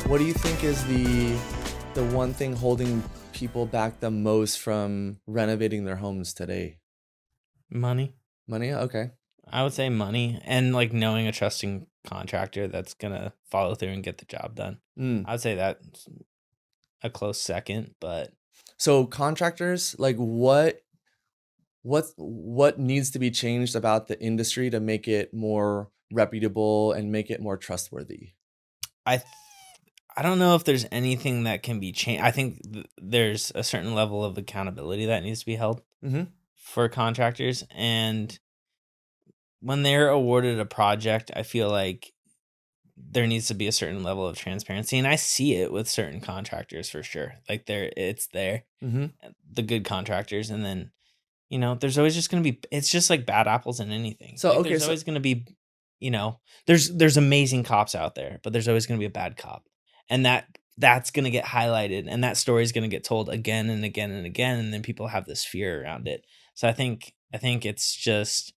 What do you think is the one thing holding people back the most from renovating their homes today? Money. Money? Okay. I would say money and like knowing a trusting contractor that's gonna follow through and get the job done. Mm. I would say that's a close second, but So contractors, like what needs to be changed about the industry to make it more reputable and make it more trustworthy? I th- I don't know if there's anything that can be changed. I think there's a certain level of accountability that needs to be held Mm-hmm. for contractors, and when they're awarded a project, I feel like there needs to be a certain level of transparency, and I see it with certain contractors for sure. Like it's there, Mm-hmm. the good contractors, and then there's always just gonna be. It's just like bad apples in anything. So Like okay, there's so always gonna be, there's amazing cops out there, but there's always gonna be a bad cop, and that's gonna get highlighted, and that story is gonna get told again and again and again, and then people have this fear around it. So I think it's just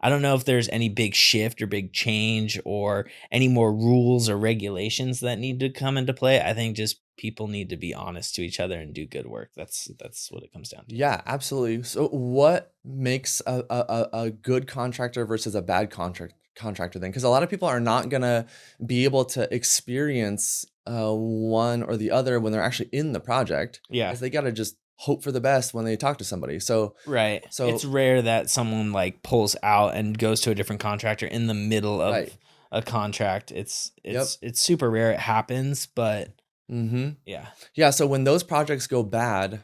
I don't know if there's any big shift or big change or any more rules or regulations that need to come into play. I think just people need to be honest to each other and do good work. That's what it comes down to. yeah, absolutely. So what makes a good contractor versus a bad contractor then? Because a lot of people are not gonna be able to experience one or the other when they're actually in the project, Yeah. as they gotta just hope for the best when they talk to somebody. So Right. It's so rare that someone like pulls out and goes to a different contractor in the middle right. of a contract. It's Yep. it's it's super rare it happens, but Mm-hmm. yeah. Yeah. So when those projects go bad,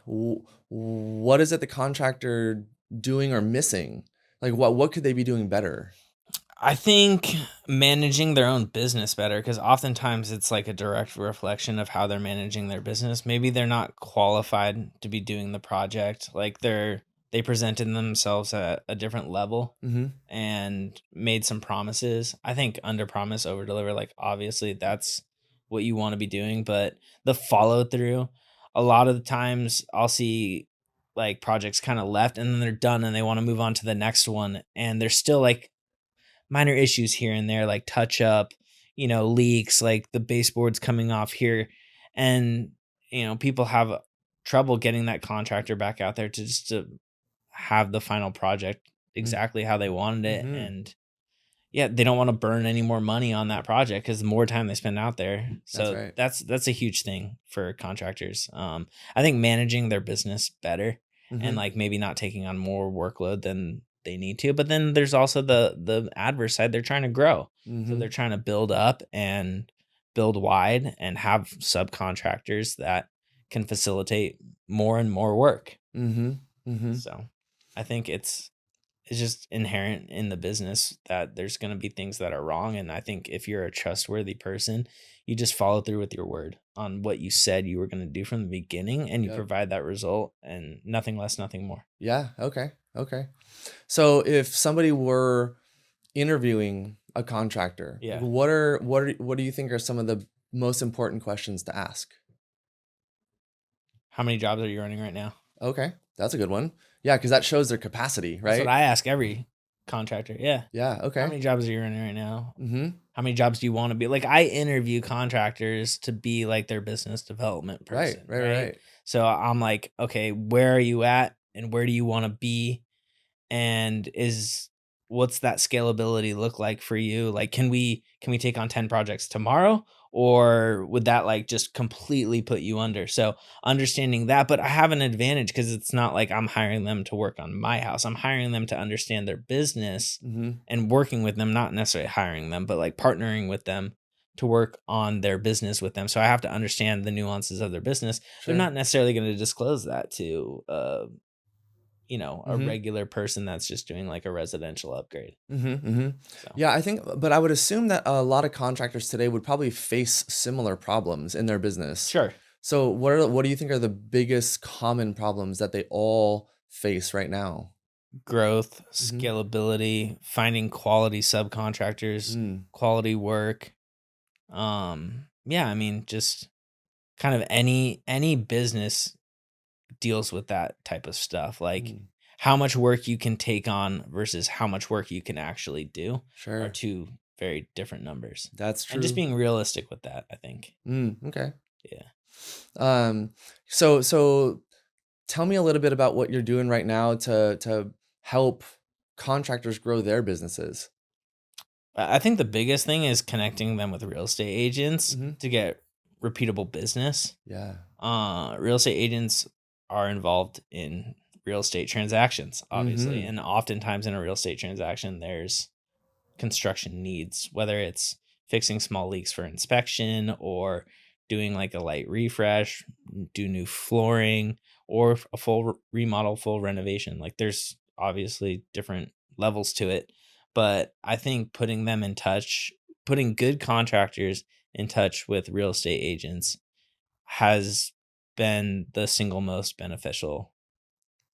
what is it the contractor doing or missing? Like what could they be doing better? I think managing their own business better, because oftentimes it's like a direct reflection of how they're managing their business. Maybe they're not qualified to be doing the project. Like they presented themselves at a different level Mm-hmm. and made some promises. I think under promise, over deliver. Like obviously that's what you want to be doing, but the follow through, a lot of the times I'll see like projects kind of left and then they're done and they want to move on to the next one, and they're still like minor issues here and there, like touch up, leaks, like the baseboards coming off here. And, people have trouble getting that contractor back out there to just to have the final project exactly how they wanted it. Mm-hmm. And yeah, they don't want to burn any more money on that project because the more time they spend out there. That's So right. that's a huge thing for contractors. I think managing their business better Mm-hmm. and like maybe not taking on more workload than they need to. But then there's also the adverse side. They're trying to grow. So Mm-hmm. they're trying to build up and build wide and have subcontractors that can facilitate more and more work. Mm-hmm. Mm-hmm. So I think it's just inherent in the business that there's going to be things that are wrong. And I think if you're a trustworthy person, you just follow through with your word on what you said you were going to do from the beginning, and you Yep. provide that result, and nothing less, nothing more. Yeah. Okay. Okay. So if somebody were interviewing a contractor, like Yeah. what do you think are some of the most important questions to ask? How many jobs are you running right now? Okay, that's a good one. Yeah, because that shows their capacity, That's what right? I ask every contractor. Yeah. Yeah. How Okay. many jobs are you running right now? Mm-hmm. How many jobs do you want to be? Like I interview contractors to be like their business development Right. person, Right. right? Right. So I'm like, okay, where are you at and where do you want to be? And what's that scalability look like for you? Like can we take on 10 projects tomorrow, or would that like just completely put you under? So understanding that, but I have an advantage because it's not like I'm hiring them to work on my house. I'm hiring them to understand their business Mm-hmm. and working with them, not necessarily hiring them, but like partnering with them to work on their business with them. So I have to understand the nuances of their business. They're Sure. not necessarily going to disclose that to a Mm-hmm. regular person that's just doing like a residential upgrade. Mm-hmm. Mm-hmm. So Yeah, I think, but I would assume that a lot of contractors today would probably face similar problems in their business. sure. So what do you think are the biggest common problems that they all face right now? Growth, Mm-hmm. scalability, finding quality subcontractors, Mm. quality work. Yeah, I mean, just kind of any business deals with that type of stuff. Like Mm. how much work you can take on versus how much work you can actually do are Sure. two very different numbers. That's And just true. being realistic with that, I think. Okay. Yeah. Um, so tell me a little bit about what you're doing right now to help contractors grow their businesses. I think the biggest thing is connecting them with real estate agents Mhm. to get repeatable business. Yeah. Real estate agents are involved in real estate transactions, obviously. Mhm. And oftentimes in a real estate transaction, there's construction needs, whether it's fixing small leaks for inspection or doing like a light refresh, do new flooring, or a full remodel, full renovation. Like there's obviously different levels to it. But I think putting them in touch, putting good contractors in touch with real estate agents has been the single most beneficial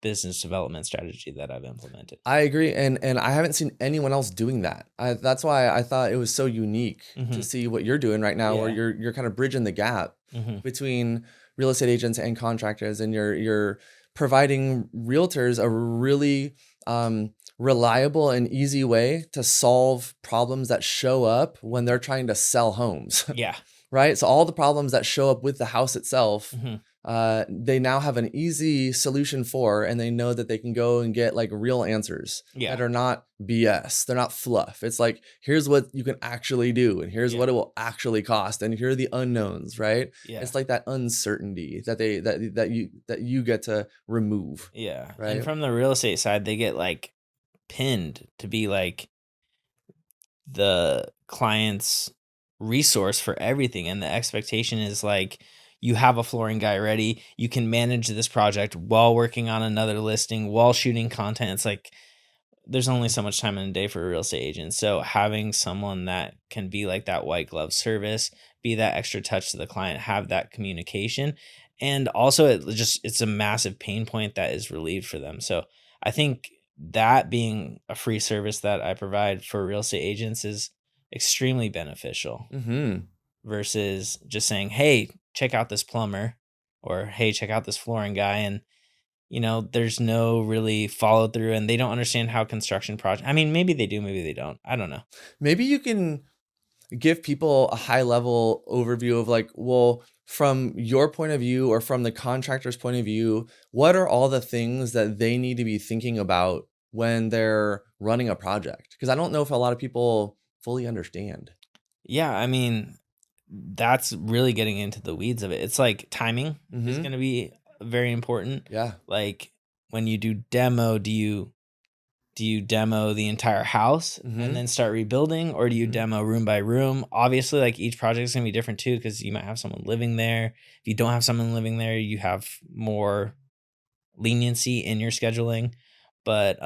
business development strategy that I've implemented. I agree, and I haven't seen anyone else doing that. That's why I thought it was so unique to Hmm. see what you're doing right now, where Yeah. you're kind of bridging the gap Hmm. between real estate agents and contractors, and you're providing realtors a really reliable and easy way to solve problems that show up when they're trying to sell homes. Yeah. Right? So all the problems that show up with the house itself, Hmm. they now have an easy solution for, and they know that they can go and get like real answers Yeah. that are not BS. They're not fluff. It's like, here's what you can actually do, and here's Yeah. what it will actually cost, and here are the unknowns, right? Yeah. It's like that uncertainty that you get to remove, Yeah. And right? from the real estate side, they get like pinned to be like the client's resource for everything. And the expectation is like, you have a flooring guy ready. You can manage this project while working on another listing, while shooting content. It's like, there's only so much time in a day for a real estate agent. So having someone that can be like that white glove service, be that extra touch to the client, have that communication. And also it's a massive pain point that is relieved for them. So I think that being a free service that I provide for real estate agents is extremely beneficial Mm-hmm. versus just saying, hey, check out this plumber, or hey, check out this flooring guy. And there's no really follow through, and they don't understand how construction project. I mean, maybe they do, maybe they don't. I don't know. Maybe you can give people a high level overview of like, well, from your point of view or from the contractor's point of view, what are all the things that they need to be thinking about when they're running a project? Because I don't know if a lot of people fully understand. Yeah, I mean, that's really getting into the weeds of it. It's like timing is Mm-hmm. going to be very important. Yeah. Like when you do demo, do you demo the entire house and Mm-hmm. then start rebuilding, or do you Mm-hmm. demo room by room? Obviously, like each project is going to be different too, because you might have someone living there. If you don't have someone living there, you have more leniency in your scheduling. But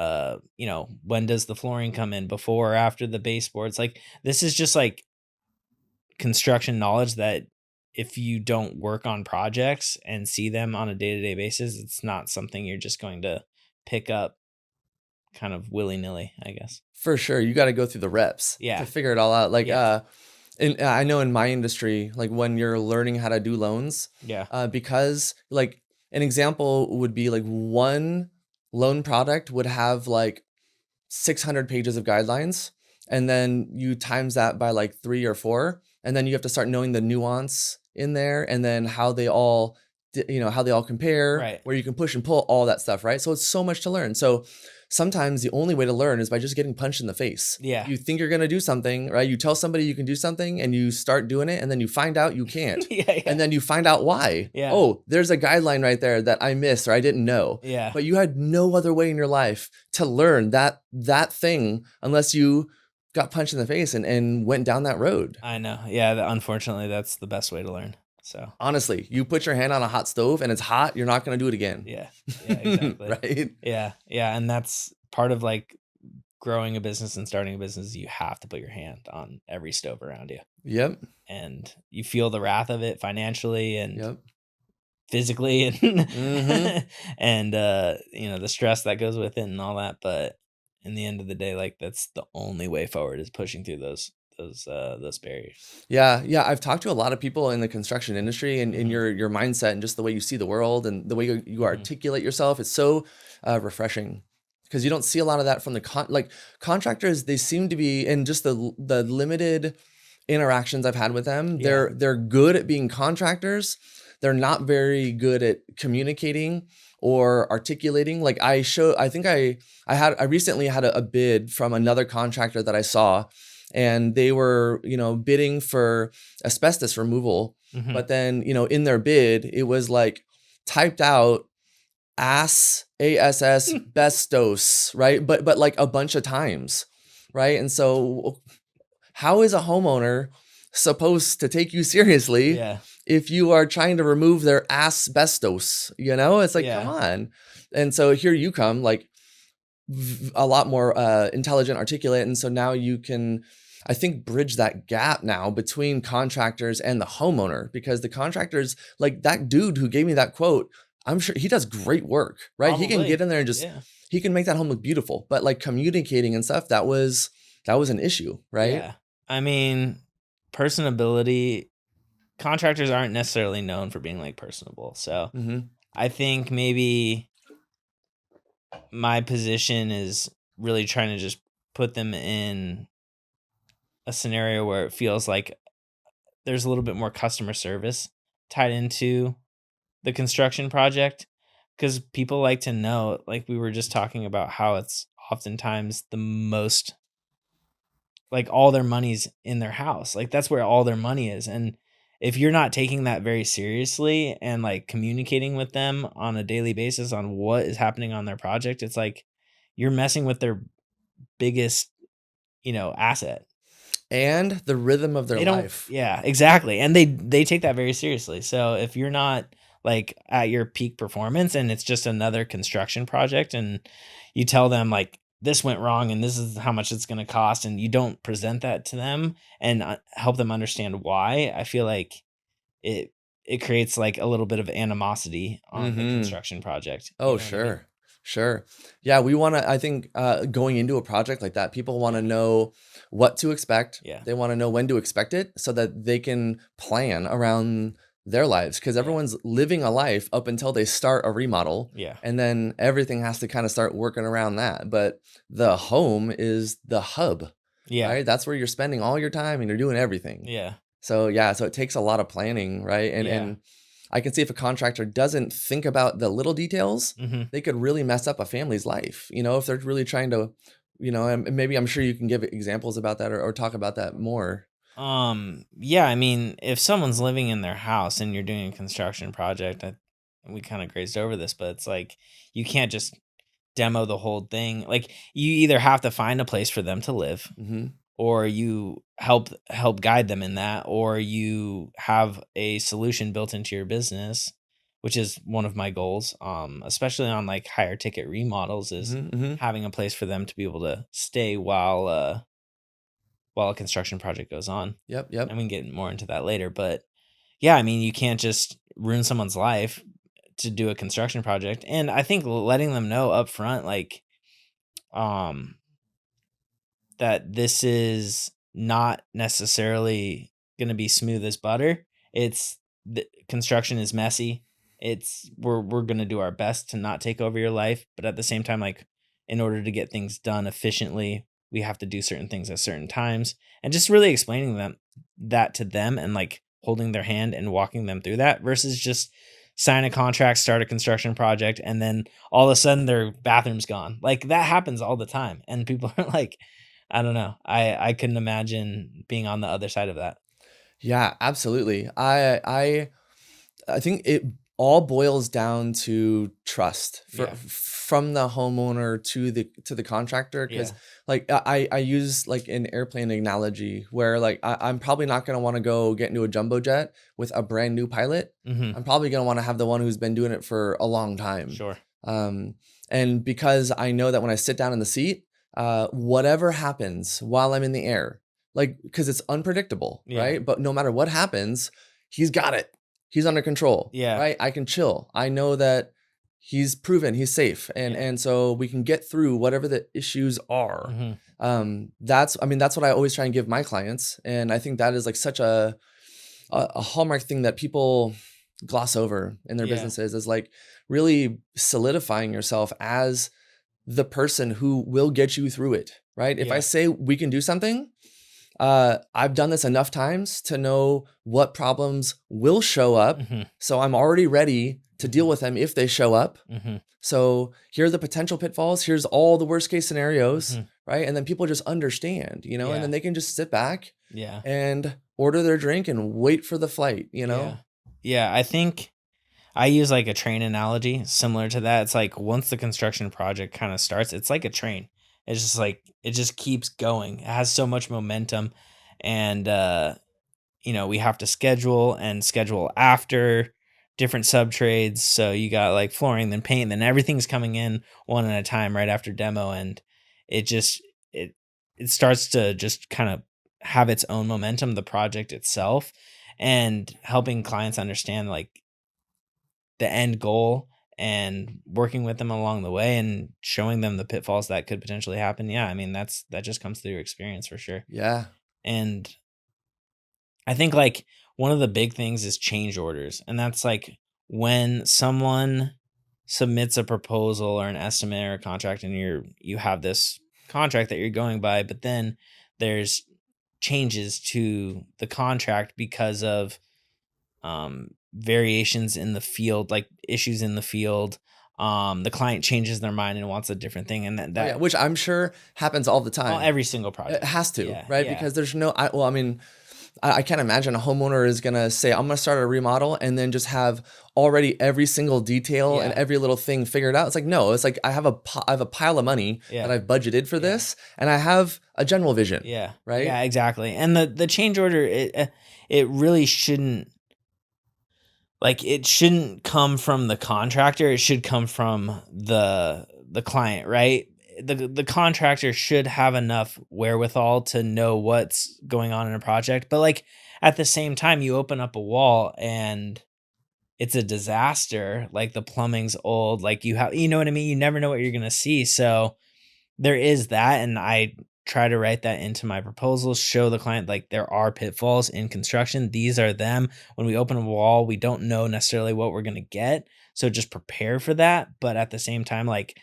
when does the flooring come in, before or after the baseboards? Like this is just like construction knowledge that if you don't work on projects and see them on a day-to-day basis, it's not something you're just going to pick up kind of willy-nilly, I guess. For sure. You got to go through the reps to Yeah. figure it all out. Like, Yeah. and I know in my industry, like when you're learning how to do loans, Yeah. because like an example would be like one loan product would have like 600 pages of guidelines, and then you times that by like 3 or 4, and then you have to start knowing the nuance in there, and then how they all how they all compare, Right. where you can push and pull, all that stuff, right? So it's so much to learn. So sometimes the only way to learn is by just getting punched in the face. Yeah. You think you're going to do something, right? You tell somebody you can do something and you start doing it, and then you find out you can't. Yeah. And then you find out why. Yeah. Oh, there's a guideline right there that I missed or I didn't know. Yeah. But you had no other way in your life to learn that thing unless you got punched in the face and went down that road. I know. Yeah. Unfortunately, that's the best way to learn. So Honestly, you put your hand on a hot stove and it's hot, you're not going to do it again. yeah. Yeah. Exactly. Right? Yeah. Yeah. And that's part of like growing a business and starting a business. You have to put your hand on every stove around you, Yep. and you feel the wrath of it financially and Yep. physically, and Mhm. and the stress that goes with it and all that. But in the end of the day, like that's the only way forward, is pushing through those barriers. Yeah, yeah. I've talked to a lot of people in the construction industry, and in Mhm. your mindset and just the way you see the world and the way you Mhm. articulate yourself. It's so refreshing because you don't see a lot of that from the like contractors. They seem to be, in just the limited interactions I've had with them, Yeah. they're good at being contractors. They're not very good at communicating or articulating. Like I think I recently had a bid from another contractor that I saw, and they were, bidding for asbestos removal. Mhm. But then, in their bid, it was like typed out ASS bestos, right? But like a bunch of times, right? And so how is a homeowner supposed to take you seriously Yeah. if you are trying to remove their asbestos? It's like, come Yeah. on. And so here you come, like a lot more intelligent, articulate. And so now you can, I think, bridge that gap now between contractors and the homeowner, because the contractors, like that dude who gave me that quote, I'm sure he does great work, right? He can get Probably. in there and just, Yeah. he can make that home look beautiful, but like communicating and stuff, that was an issue, right? Yeah. I mean, personability, contractors aren't necessarily known for being like personable. So Mm-hmm. I think maybe my position is really trying to just put them in a scenario where it feels like there's a little bit more customer service tied into the construction project, because people like to know, like we were just talking about, how it's oftentimes the most, like all their money's in their house. Like that's where all their money is. And if you're not taking that very seriously and like communicating with them on a daily basis on what is happening on their project, it's like you're messing with their biggest, asset. And the rhythm of their They don't, life. yeah, exactly. And they take that very seriously. So if you're not like at your peak performance and it's just another construction project, and you tell them like this went wrong and this is how much it's going to cost, and you don't present that to them and help them understand why, I feel like it it creates like a little bit of animosity on the Mm-hmm. construction project. You Oh, know what I mean? sure. Sure. Yeah, we want to, I think, going into a project like that, people want to know what to expect. Yeah. They want to know when to expect it so that they can plan around their lives, because Yeah. everyone's living a life up until they start a remodel, Yeah. and then everything has to kind of start working around that. But the home is the hub, Yeah. right? That's where you're spending all your time and you're doing everything. Yeah. So yeah, so it takes a lot of planning, right? And Yeah. and I can see if a contractor doesn't think about the little details, Mhm. they could really mess up a family's life. If they're really trying to, and maybe I'm sure you can give examples about that, or talk about that more. Yeah, I mean, if someone's living in their house and you're doing a construction project, we kind of grazed over this, but it's like you can't just demo the whole thing. Like you either have to find a place for them to live, Hmm. or you help guide them in that, or you have a solution built into your business, which is one of my goals. Especially on like higher ticket remodels, is Hmm. Hmm. having a place for them to be able to stay while a construction project goes on. Yep. And Yep. we can get more into that later. But yeah, I mean, you can't just ruin someone's life to do a construction project. And I think letting them know up front, like, um, that this is not necessarily going to be smooth as butter. It's the construction is messy. We're going to do our best to not take over your life, but at the same time, like in order to get things done efficiently, we have to do certain things at certain times, and just really explaining that to them, and like holding their hand and walking them through that, versus just sign a contract, start a construction project, and then all of a sudden their bathroom's gone. Like that happens all the time, and people are like, I don't know. I couldn't imagine being on the other side of that. Yeah, absolutely. I think it all boils down to trust Yeah. from the homeowner to the contractor. Because Yeah. like I use like an airplane analogy where like I'm probably not going to want to go get into a jumbo jet with a brand new pilot. Mhm. I'm probably going to want to have the one who's been doing it for a long time. Sure. Um, and because I know that when I sit down in the seat, whatever happens while I'm in the air, like, because it's unpredictable, Yeah. right? But no matter what happens, he's got it. He's under control, Yeah. right? I can chill. I know that he's proven he's safe, and Yeah. so we can get through whatever the issues are. Mhm. That's what I always try and give my clients, and I think that is like such a hallmark thing that people gloss over in their Yeah. businesses, is like really solidifying yourself as the person who will get you through it, right? If I Yeah. say we can do something, I've done this enough times to know what problems will show up. Mm-hmm. So I'm already ready to deal Mhm. with them if they show up. Mm-hmm. So here are the potential pitfalls. Here's all the worst case scenarios, Mm-hmm. right? And then people just understand, and Yeah. then they can just sit back Yeah. and order their drink and wait for the flight, Yeah. Yeah. I think I use like a train analogy similar to that. It's like once the construction project kind of starts, it's like a train. It's just like it just keeps going. It has so much momentum, and we have to schedule after different sub trades. So you got like flooring, then paint, then everything's coming in one at a time right after demo, and it just it starts to just kind of have its own momentum, the project itself, and helping clients understand like the end goal and working with them along the way and showing them the pitfalls that could potentially happen. Yeah, I mean that just comes through experience for sure. Yeah. And I think like one of the big things is change orders. And that's like when someone submits a proposal or an estimate or a contract and you have this contract that you're going by, but then there's changes to the contract because of variations in the field, like issues in the field. The client changes their mind and wants a different thing, and Oh yeah, which I'm sure happens all the time. every single It project. has to, Yeah, right? yeah. Because there's no, I mean, I can't imagine a homeowner is gonna say, I'm gonna start a remodel and then just have already every single detail and Yeah. every little thing figured out. It's like, no, it's like I have a pile of money Yeah. that I've budgeted for Yeah. this, and I have a general vision. Yeah. Right. Yeah, exactly. And the change order, it really shouldn't, like, it shouldn't come from the contractor. It should come from the client, right? The contractor should have enough wherewithal to know what's going on in a project. But like at the same time, you open up a wall and it's a disaster. Like the plumbing's old. Like you know what I mean? You never know what you're gonna see. So there is that, and I try to write that into my proposals, show the client like there are pitfalls in construction. These are them. When we open a wall, we don't know necessarily what we're going to get. So just prepare for that. But at the same time, like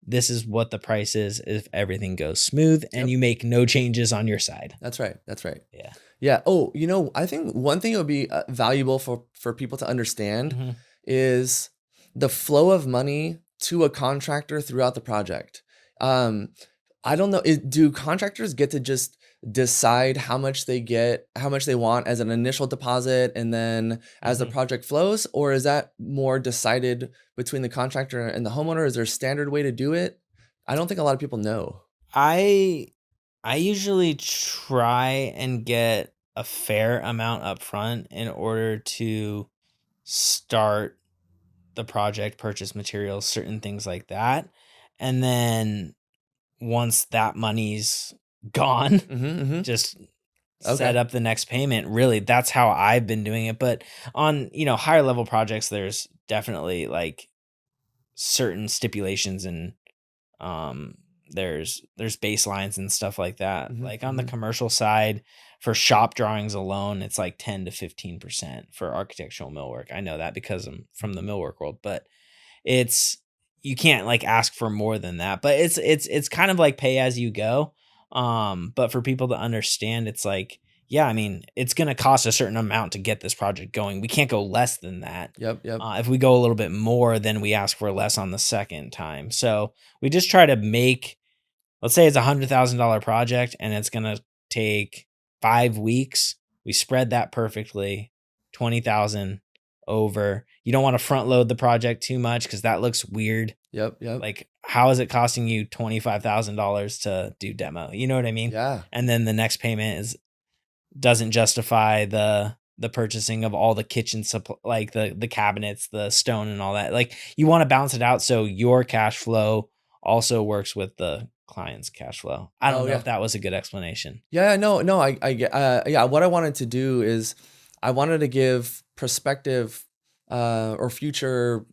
this is what the price is if everything goes smooth and Yep. you make no changes on your side. That's right. That's right. Yeah. Yeah. Oh, I think one thing that would be valuable for people to understand Mm-hmm. is the flow of money to a contractor throughout the project. I don't know. Do contractors get to just decide how much they want as an initial deposit, and then as the Mm-hmm. project flows, or is that more decided between the contractor and the homeowner? Is there a standard way to do it? I don't think a lot of people know. I usually try and get a fair amount up front in order to start the project, purchase materials, certain things like that. And then once that money's gone, Mm-hmm, mm-hmm. just set Okay. up the next payment. Really, that's how I've been doing it. But on, higher level projects, there's definitely like certain stipulations and um there's baselines and stuff like that. Mm-hmm, Like on the mm-hmm. commercial side, for shop drawings alone, it's like 10 to 15% for architectural millwork. I know that because I'm from the millwork world, but it's you can't like ask for more than that. But it's kind of like pay as you go. But for people to understand, it's like, yeah, I mean, it's going to cost a certain amount to get this project going. We can't go less than that. Yep. Yep. If we go a little bit more, then we ask for less on the second time. So we just try to make, let's say it's $100,000 project and it's going to take 5 weeks. We spread that perfectly, 20,000 over. You don't want to front load the project too much because that looks weird. Yep. Yep. Like, how is it costing you $25,000 to do demo? You know what I mean? Yeah. And then the next payment doesn't justify the purchasing of all the kitchen supply, like the cabinets, the stone and all that. Like you want to balance it out so your cash flow also works with the client's cash flow. I don't Oh know yeah. if that was a good explanation. Yeah, no, I get, yeah, what I wanted to do is I wanted to give prospective or future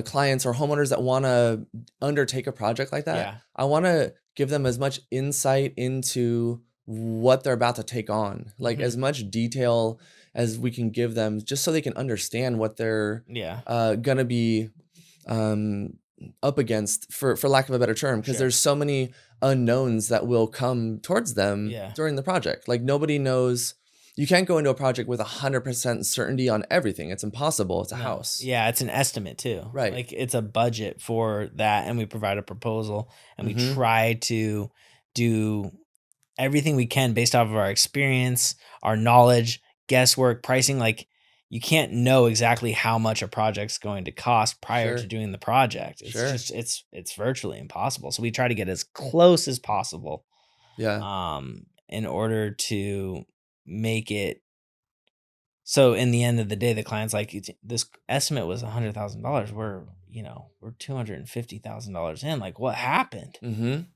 clients or homeowners that want to undertake a project like that. Yeah. I want to give them as much insight into what they're about to take on, like Mhm. as much detail as we can give them, just so they can understand what they're Yeah. gonna be up against, for lack of a better term, because Sure. there's so many unknowns that will come towards them Yeah. during the project. Like nobody knows. You can't go into a project with 100% certainty on everything. It's impossible. It's a No. house. Yeah, it's an estimate too. Right. Like it's a budget for that, and we provide a proposal, and we Mhm. try to do everything we can based off of our experience, our knowledge, guesswork, pricing. Like you can't know exactly how much a project's going to cost prior to Sure. doing the project. It's Sure. just it's virtually impossible. So we try to get as close as possible Yeah. in order to make it so in the end of the day, the client's like, this estimate was $100,000. We're $250,000 in. Like, what happened? Mhm.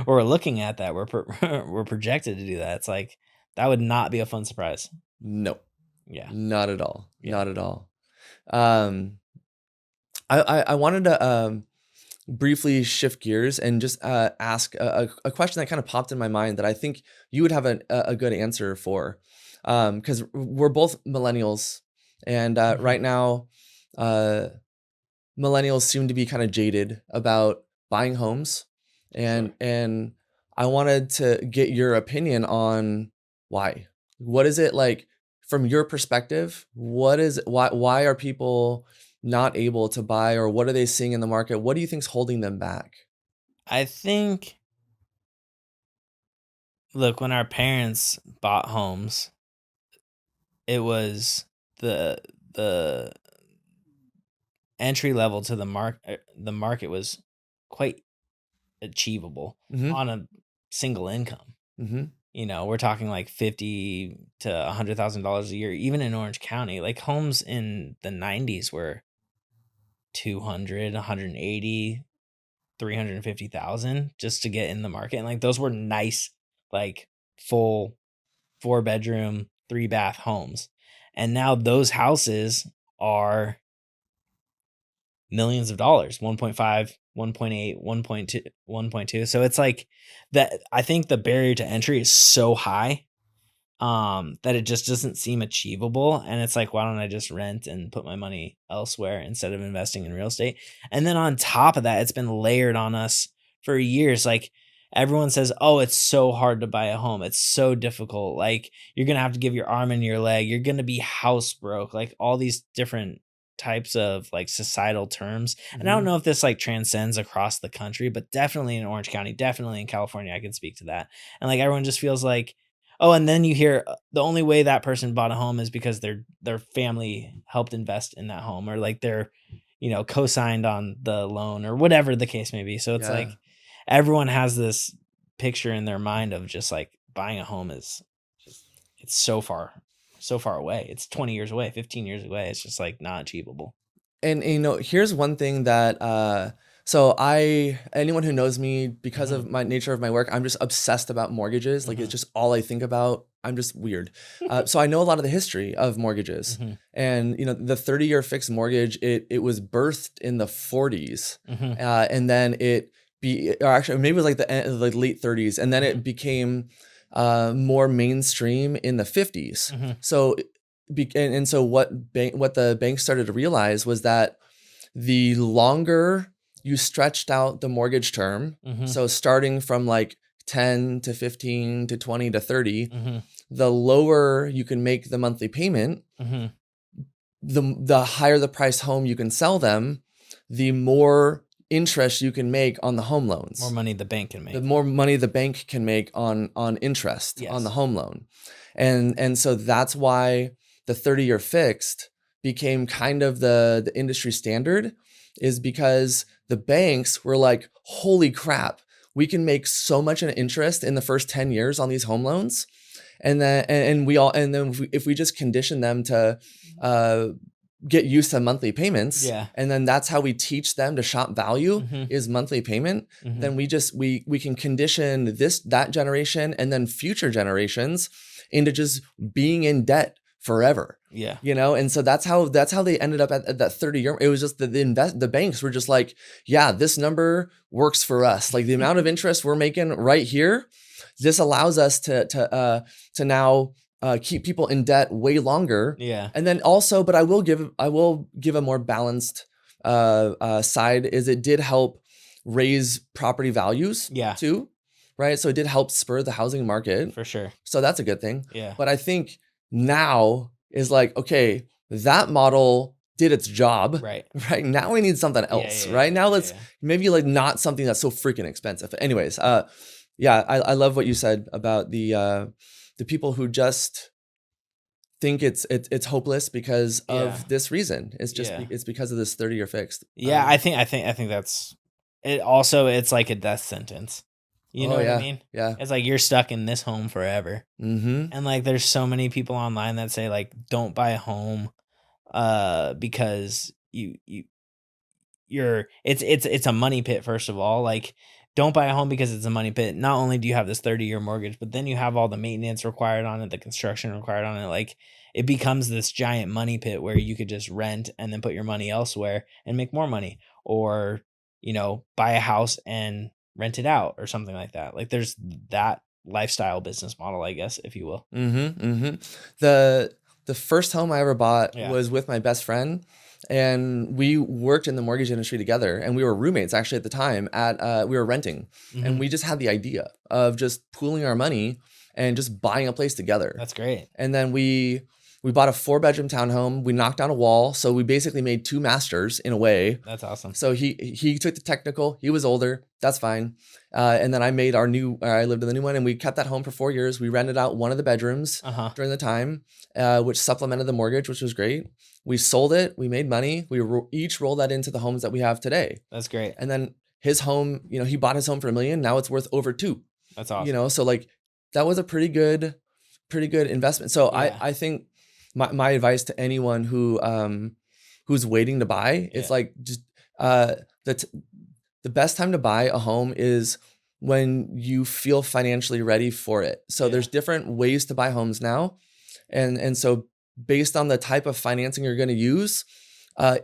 We're looking at that. We're projected to do that. It's like that would not be a fun surprise. No. Yeah. Not at all. Yeah. Not at all. Um, I wanted to briefly shift gears and just ask a question that kind of popped in my mind that I think you would have a good answer for, because we're both millennials, and Mhm. right now, uh, millennials seem to be kind of jaded about buying homes, and Sure. and I wanted to get your opinion on why. What is it like from your perspective? Why are people not able to buy, or what are they seeing in the market? What do you think's holding them back? I think, look, when our parents bought homes, it was the entry level to the market was quite achievable Mhm. on a single income. Mhm. We're talking like 50 to $100,000 a year, even in Orange County. Like homes in the 90s were 200, 180, 350,000 just to get in the market. And like those were nice, like full 4-bedroom, 3-bath homes. And now those houses are millions of dollars, 1.5, 1.8, 1.2, 1.2. So it's like that. I think the barrier to entry is so high that it just doesn't seem achievable. And it's like, why don't I just rent and put my money elsewhere instead of investing in real estate? And then on top of that, it's been layered on us for years. Like everyone says, oh, it's so hard to buy a home. It's so difficult. Like you're going to have to give your arm and your leg. You're going to be house broke. Like all these different types of like societal terms. And I don't Mhm. know if this like transcends across the country, but definitely in Orange County, definitely in California, I can speak to that. And like everyone just feels like, oh, and then you hear the only way that person bought a home is because their family helped invest in that home, or like they're, co-signed on the loan, or whatever the case may be. So it's Yeah. like everyone has this picture in their mind of just like buying a home is just it's so far away. It's 20 years away, 15 years away. It's just like not achievable. And here's one thing that so anyone who knows me, because Mhm. of my nature of my work, I'm just obsessed about mortgages. Like it's Mhm. just all I think about. I'm just weird. So I know a lot of the history of mortgages, Mhm. and the 30-year fixed mortgage, it was birthed in the 40s, Mhm. and then or actually maybe it was like like late 30s, and then Mhm. it became more mainstream in the 50s. Mhm. So and so what the bank started to realize was that the longer you stretched out the mortgage term, Mhm. so starting from like 10 to 15 to 20 to 30, Mhm. the lower you can make the monthly payment, Mhm. the higher the price home you can sell them, the more interest you can make on the home More loans. money the bank can The make. more money the bank can make on interest on the Yes. home loan. And so that's why the 30-year fixed became kind of the industry standard, is because the banks were like, holy crap, we can make so much in interest in the first 10 years on these home loans. And then if we just condition them to uh, get used to monthly payments, Yeah. and then that's how we teach them to shop value, Mhm. is monthly payment, Mhm. then we can condition that generation and then future generations into just being in debt forever. Yeah. And so that's how they ended up at that 30-year. It was just that the banks were just like, yeah, this number works for us. Like the amount of interest we're making right here, this allows us to now keep people in debt way longer. Yeah. And then also, but I will give a more balanced side is it did help raise property values Yeah, too, right? So it did help spur the housing market. for sure. So that's a good thing. Yeah. But I think now is like, okay, that model did its job, Right. right? Now we need something else, yeah, right? Now yeah, let's maybe like not something that's so freaking expensive. Anyways, yeah, I love what you said about the people who just think it's hopeless because Yeah. of this reason. It's just Yeah. it's because of this 30-year fixed. Yeah, I think that's it. Also, it's like a death sentence. You know Oh what I yeah, mean? yeah. It's like you're stuck in this home forever. Mm-hmm. And like there's so many people online that say like don't buy a home because you're it's a money pit. First of all, like don't buy a home because it's a money pit. Not only do you have this 30-year mortgage, but then you have all the maintenance required on it, the construction required on it. Like it becomes this giant money pit where you could just rent and then put your money elsewhere and make more money, or buy a house and rent it out or something like that. Like there's that lifestyle business model, I guess, if you will. Mm-hmm. Mm-hmm. The first home I ever bought Yeah. was with my best friend, and we worked in the mortgage industry together, and we were roommates actually at the time we were renting, and Mhm. we just had the idea of just pooling our money and just buying a place together. That's great. And then we bought a 4-bedroom townhome. We knocked down a wall, so we basically made 2 masters in a way. That's awesome. So he took the technical. He was older. That's fine. And then I lived in the new one, and we kept that home for 4 years. We rented out one of the bedrooms during the time, which supplemented the mortgage, which was great. We sold it. We made money. We each rolled that into the homes that we have today. That's great. And then his home, he bought his home for $1 million. Now it's worth over $2 million. That's awesome. So like that was a pretty good investment. So Yeah. I think my advice to anyone who's waiting to buy, it's like just the best time to buy a home is when you feel financially ready for it. So there's different ways to buy homes now. And so based on the type of financing you're going to use,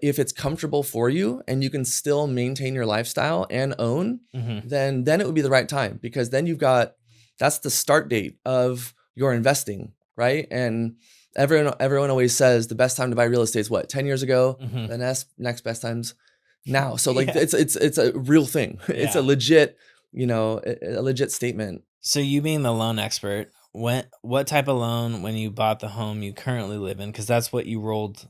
if it's comfortable for you and you can still maintain your lifestyle and own, then it would be the right time, because then that's the start date of your investing, right? And everyone always says the best time to buy real estate is what, 10 years ago? The next best time's now. So like it's a real thing. It's a legit, a legit statement. So you being the loan expert, what type of loan when you bought the home you currently live in? Because that's what you rolled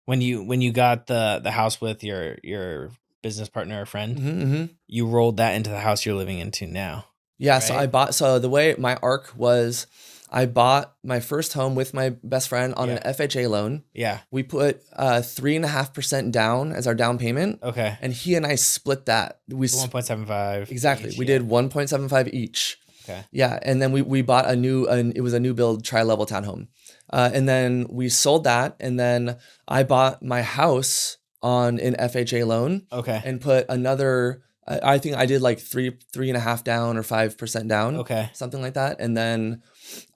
when you got the house with your business partner or friend, you rolled that into the house you're living into now. Yeah. Right? So the way my arc was, I bought my first home with my best friend on an FHA loan. Yeah. We put 3.5% down as our down payment. Okay. And he and I split that. We 1.75. exactly. Each, we did 1.75 each. Okay. Yeah. And then we bought it was a new build tri-level townhome. And then we sold that. And then I bought my house on an FHA loan. Okay. And put another, I think I did like 3.5 down or 5% down. Okay. Something like that. And then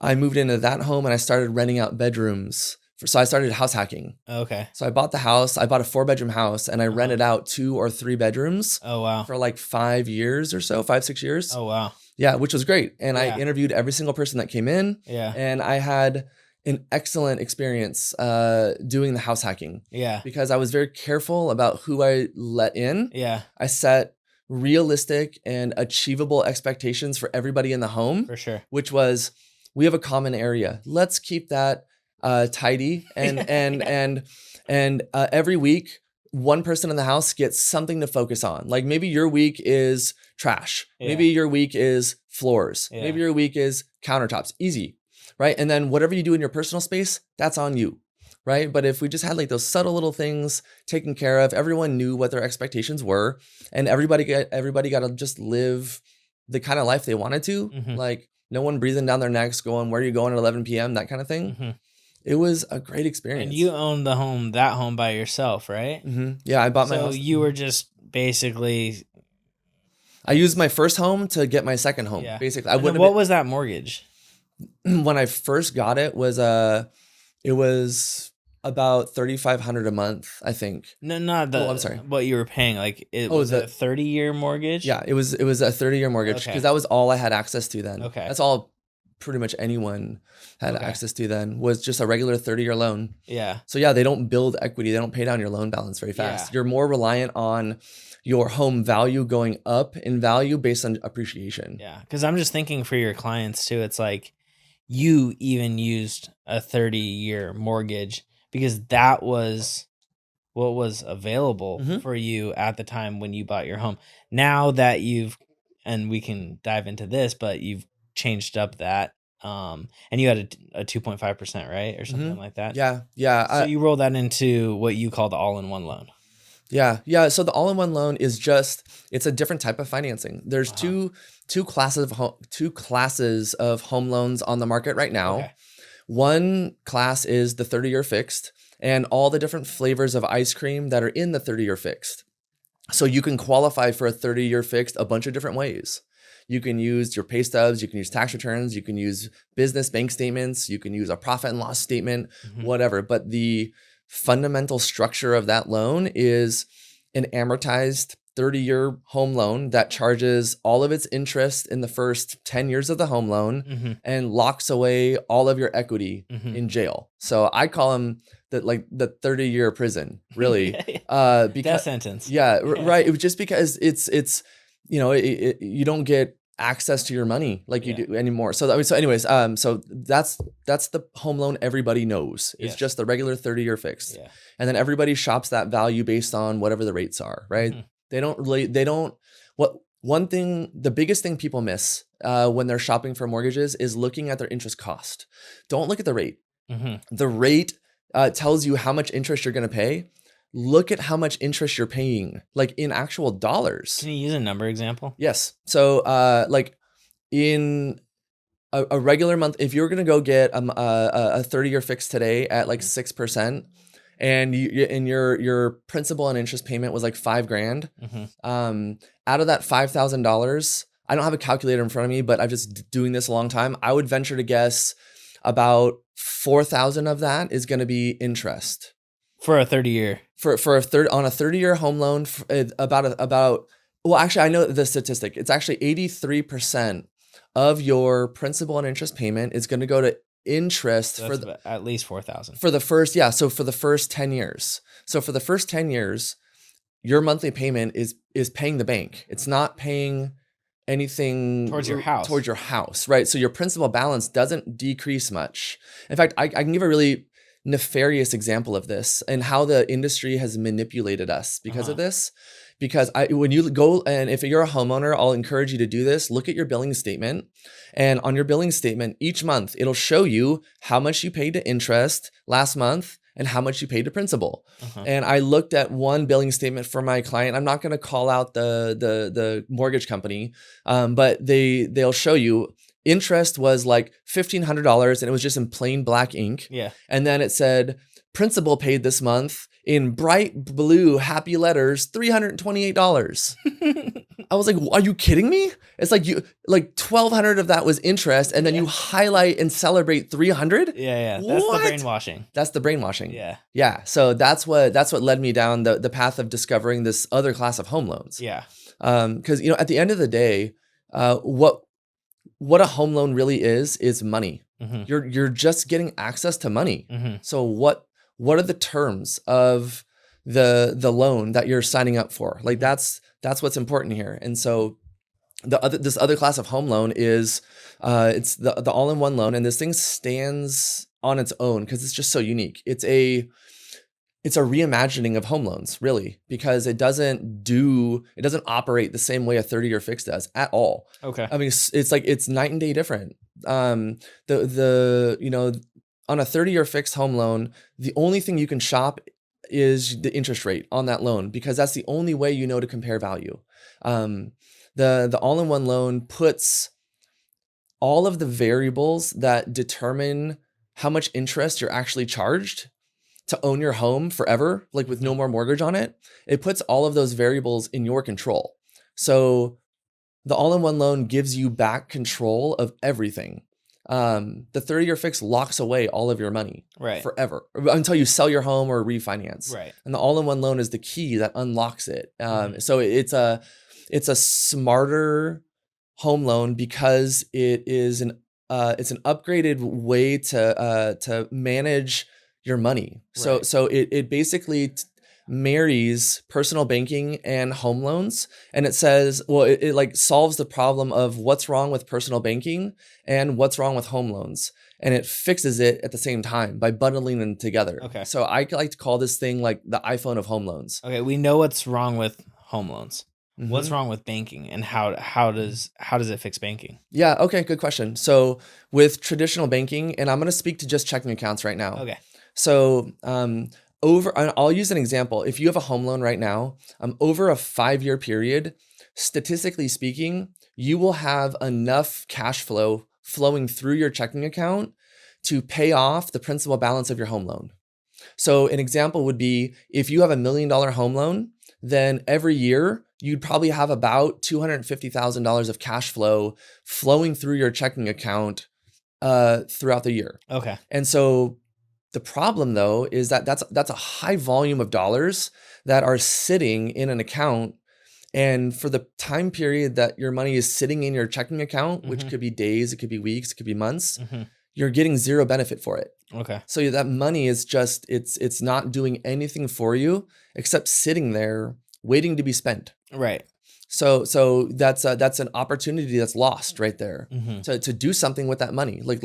I moved into that home and I started renting out bedrooms. So I started house hacking. Okay. So I bought the house. I bought a 4-bedroom house and I rented out 2 or 3 bedrooms. Oh, wow. For like 5 years or so, 5-6 years. Oh, wow. Yeah, which was great. And I interviewed every single person that came in. Yeah. And I had an excellent experience doing the house hacking. Yeah. Because I was very careful about who I let in. Yeah. I set realistic and achievable expectations for everybody in the home. For sure. Which was, we have a common area. Let's keep that tidy. And every week, one person in the house gets something to focus on. Like maybe your week is trash. Yeah. Maybe your week is floors. Yeah. Maybe your week is countertops. Easy, right? And then whatever you do in your personal space, that's on you, right? But if we just had like those subtle little things taken care of, everyone knew what their expectations were, and everybody got to just live the kind of life they wanted to. Like no one breathing down their necks going, where are you going at 11 p.m., that kind of thing. It was a great experience. And you owned that home by yourself, right? Yeah, I bought my house. So you were just basically... I used my first home to get my second home. Yeah. Basically, what was that mortgage? When I first got it was about $3,500 a month, I think. No, not the. I'm sorry. What you were paying? Like it was a 30-year mortgage. Yeah, it was a 30-year mortgage because that was all I had access to then. Okay, that's all pretty much anyone had Okay. access to then, was just a regular 30-year loan. Yeah. So yeah, they don't build equity. They don't pay down your loan balance very fast. Yeah. You're more reliant on your home value going up in value based on appreciation. Yeah. Because I'm just thinking for your clients too, it's like you even used a 30-year mortgage because that was what was available Mhm. for you at the time when you bought your home. Now that and we can dive into this, but you've changed up that, and you had a 2.5%, right? Or something like that. Yeah. Yeah. So you roll that into what you call the all-in-one loan. Yeah. Yeah. So the all-in-one loan is just, it's a different type of financing. There's Uh-huh. two classes of home loans on the market right now. Okay. One class is the 30-year fixed and all the different flavors of ice cream that are in the 30-year fixed. So you can qualify for a 30-year fixed a bunch of different ways. You can use your pay stubs, you can use tax returns, you can use business bank statements, you can use a profit and loss statement, whatever. But the fundamental structure of that loan is an amortized 30-year home loan that charges all of its interest in the first 10 years of the home loan and locks away all of your equity in jail. So I call them the 30-year prison, really. Death Because sentence. yeah, right. It was just because it's you don't get access to your money like you do anymore. So anyways, so that's the home loan everybody knows. It's just the regular 30-year fixed. Yeah. And then everybody shops that value based on whatever the rates are, right? The biggest thing people miss when they're shopping for mortgages is looking at their interest cost. Don't look at the rate. The rate tells you how much interest you're going to pay. Look at how much interest you're paying, like in actual dollars. Can you use a number example? Yes. So, like in a regular month, if you're going to go get a 30-year fix today at like 6%, and your principal and interest payment was like $5,000, out of that $5,000, I don't have a calculator in front of me, but I'm just doing this a long time. I would venture to guess about 4,000 of that is going to be interest. For a 30-year. On a 30-year home loan, well, actually, I know the statistic. It's actually 83% of your principal and interest payment is going to go to interest So at least 4,000 for the first. Yeah, so for the first 10 years. So for the first 10 years, your monthly payment is paying the bank. It's not paying anything towards your house, right? So your principal balance doesn't decrease much. In fact, I can give a really nefarious example of this and how the industry has manipulated us because of this. Because when you go, and if you're a homeowner, I'll encourage you to do this. Look at your billing statement, and on your billing statement each month, it'll show you how much you paid to interest last month and how much you paid to principal. And I looked at one billing statement for my client. I'm not going to call out the mortgage company, but they'll show you interest was like $1,500 and it was just in plain black ink. Yeah. And then it said principal paid this month in bright blue happy letters, $328. I was like, are you kidding me? It's like 1,200 of that was interest, and then you highlight and celebrate 300. Yeah. That's the brainwashing. That's the brainwashing. Yeah. So that's what led me down the path of discovering this other class of home loans. Yeah. Because at the end of the day, what a home loan really is money. You're just getting access to money. So what are the terms of the loan that you're signing up for? Like that's what's important here. And so this other class of home loan is it's the all-in-one loan, and this thing stands on its own because it's just so unique. It's a reimagining of home loans, really, because it doesn't operate the same way a 30-year fix does at all. Okay. I mean, it's night and day different. On a 30-year fixed home loan, the only thing you can shop is the interest rate on that loan, because that's the only way you know to compare value. The all-in-one loan puts all of the variables that determine how much interest you're actually charged to own your home forever, like with no more mortgage on it. It puts all of those variables in your control. So the all-in-one loan gives you back control of everything. The 30-year fix locks away all of your money forever until you sell your home or refinance. Right. And the all-in-one loan is the key that unlocks it. So it's a smarter home loan because it is it's an upgraded way to manage your money. So Right. so it basically marries personal banking and home loans, and it says, well, it like solves the problem of what's wrong with personal banking and what's wrong with home loans, and it fixes it at the same time by bundling them together. Okay. So I like to call this thing like the iPhone of home loans. Okay, we know what's wrong with home loans. What's Mhm. wrong with banking, and how does it fix banking? Yeah, okay, good question. So with traditional banking, and I'm going to speak to just checking accounts right now. Okay. So I'll use an example. If you have a home loan right now, over a 5-year period, statistically speaking, you will have enough cash flow flowing through your checking account to pay off the principal balance of your home loan. So an example would be if you have $1 million home loan, then every year you'd probably have about $250,000 of cash flow flowing through your checking account throughout the year. Okay. And so the problem though is that that's a high volume of dollars that are sitting in an account. And for the time period that your money is sitting in your checking account, which Mhm. could be days, it could be weeks, it could be months, Mhm. you're getting zero benefit for it. Okay. So that money is just it's not doing anything for you except sitting there waiting to be spent. Right. So that's an opportunity that's lost right there Mhm. to do something with that money. Like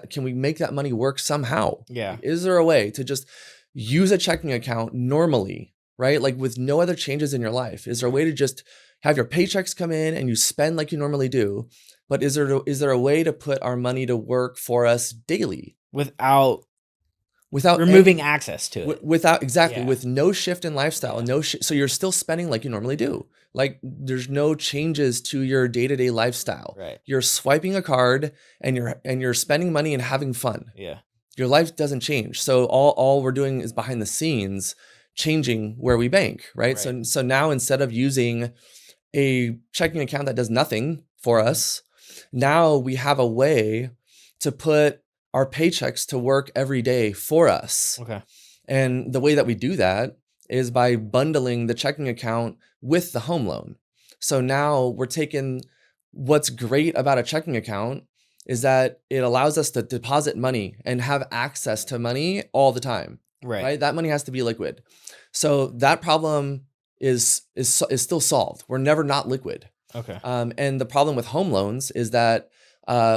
can we make that money work somehow? Yeah. Like, is there a way to just use a checking account normally, right? Like with no other changes in your life? Is there a way to just have your paychecks come in and you spend like you normally do? But is there a way to put our money to work for us daily Without without removing access to it. without exactly Yeah. with no shift in lifestyle, Yeah. so you're still spending like you normally do. Like there's no changes to your day-to-day lifestyle. Right. You're swiping a card and you're spending money and having fun. Yeah. Your life doesn't change. So all we're doing is behind the scenes changing where we bank, right? Right. So now instead of using a checking account that does nothing for us, now we have a way to put our paychecks to work every day for us. Okay. And the way that we do that is by bundling the checking account with the home loan. So now we're taking what's great about a checking account is that it allows us to deposit money and have access to money all the time, Right. right? That money has to be liquid. So that problem is still solved. We're never not liquid. Okay. And the problem with home loans is that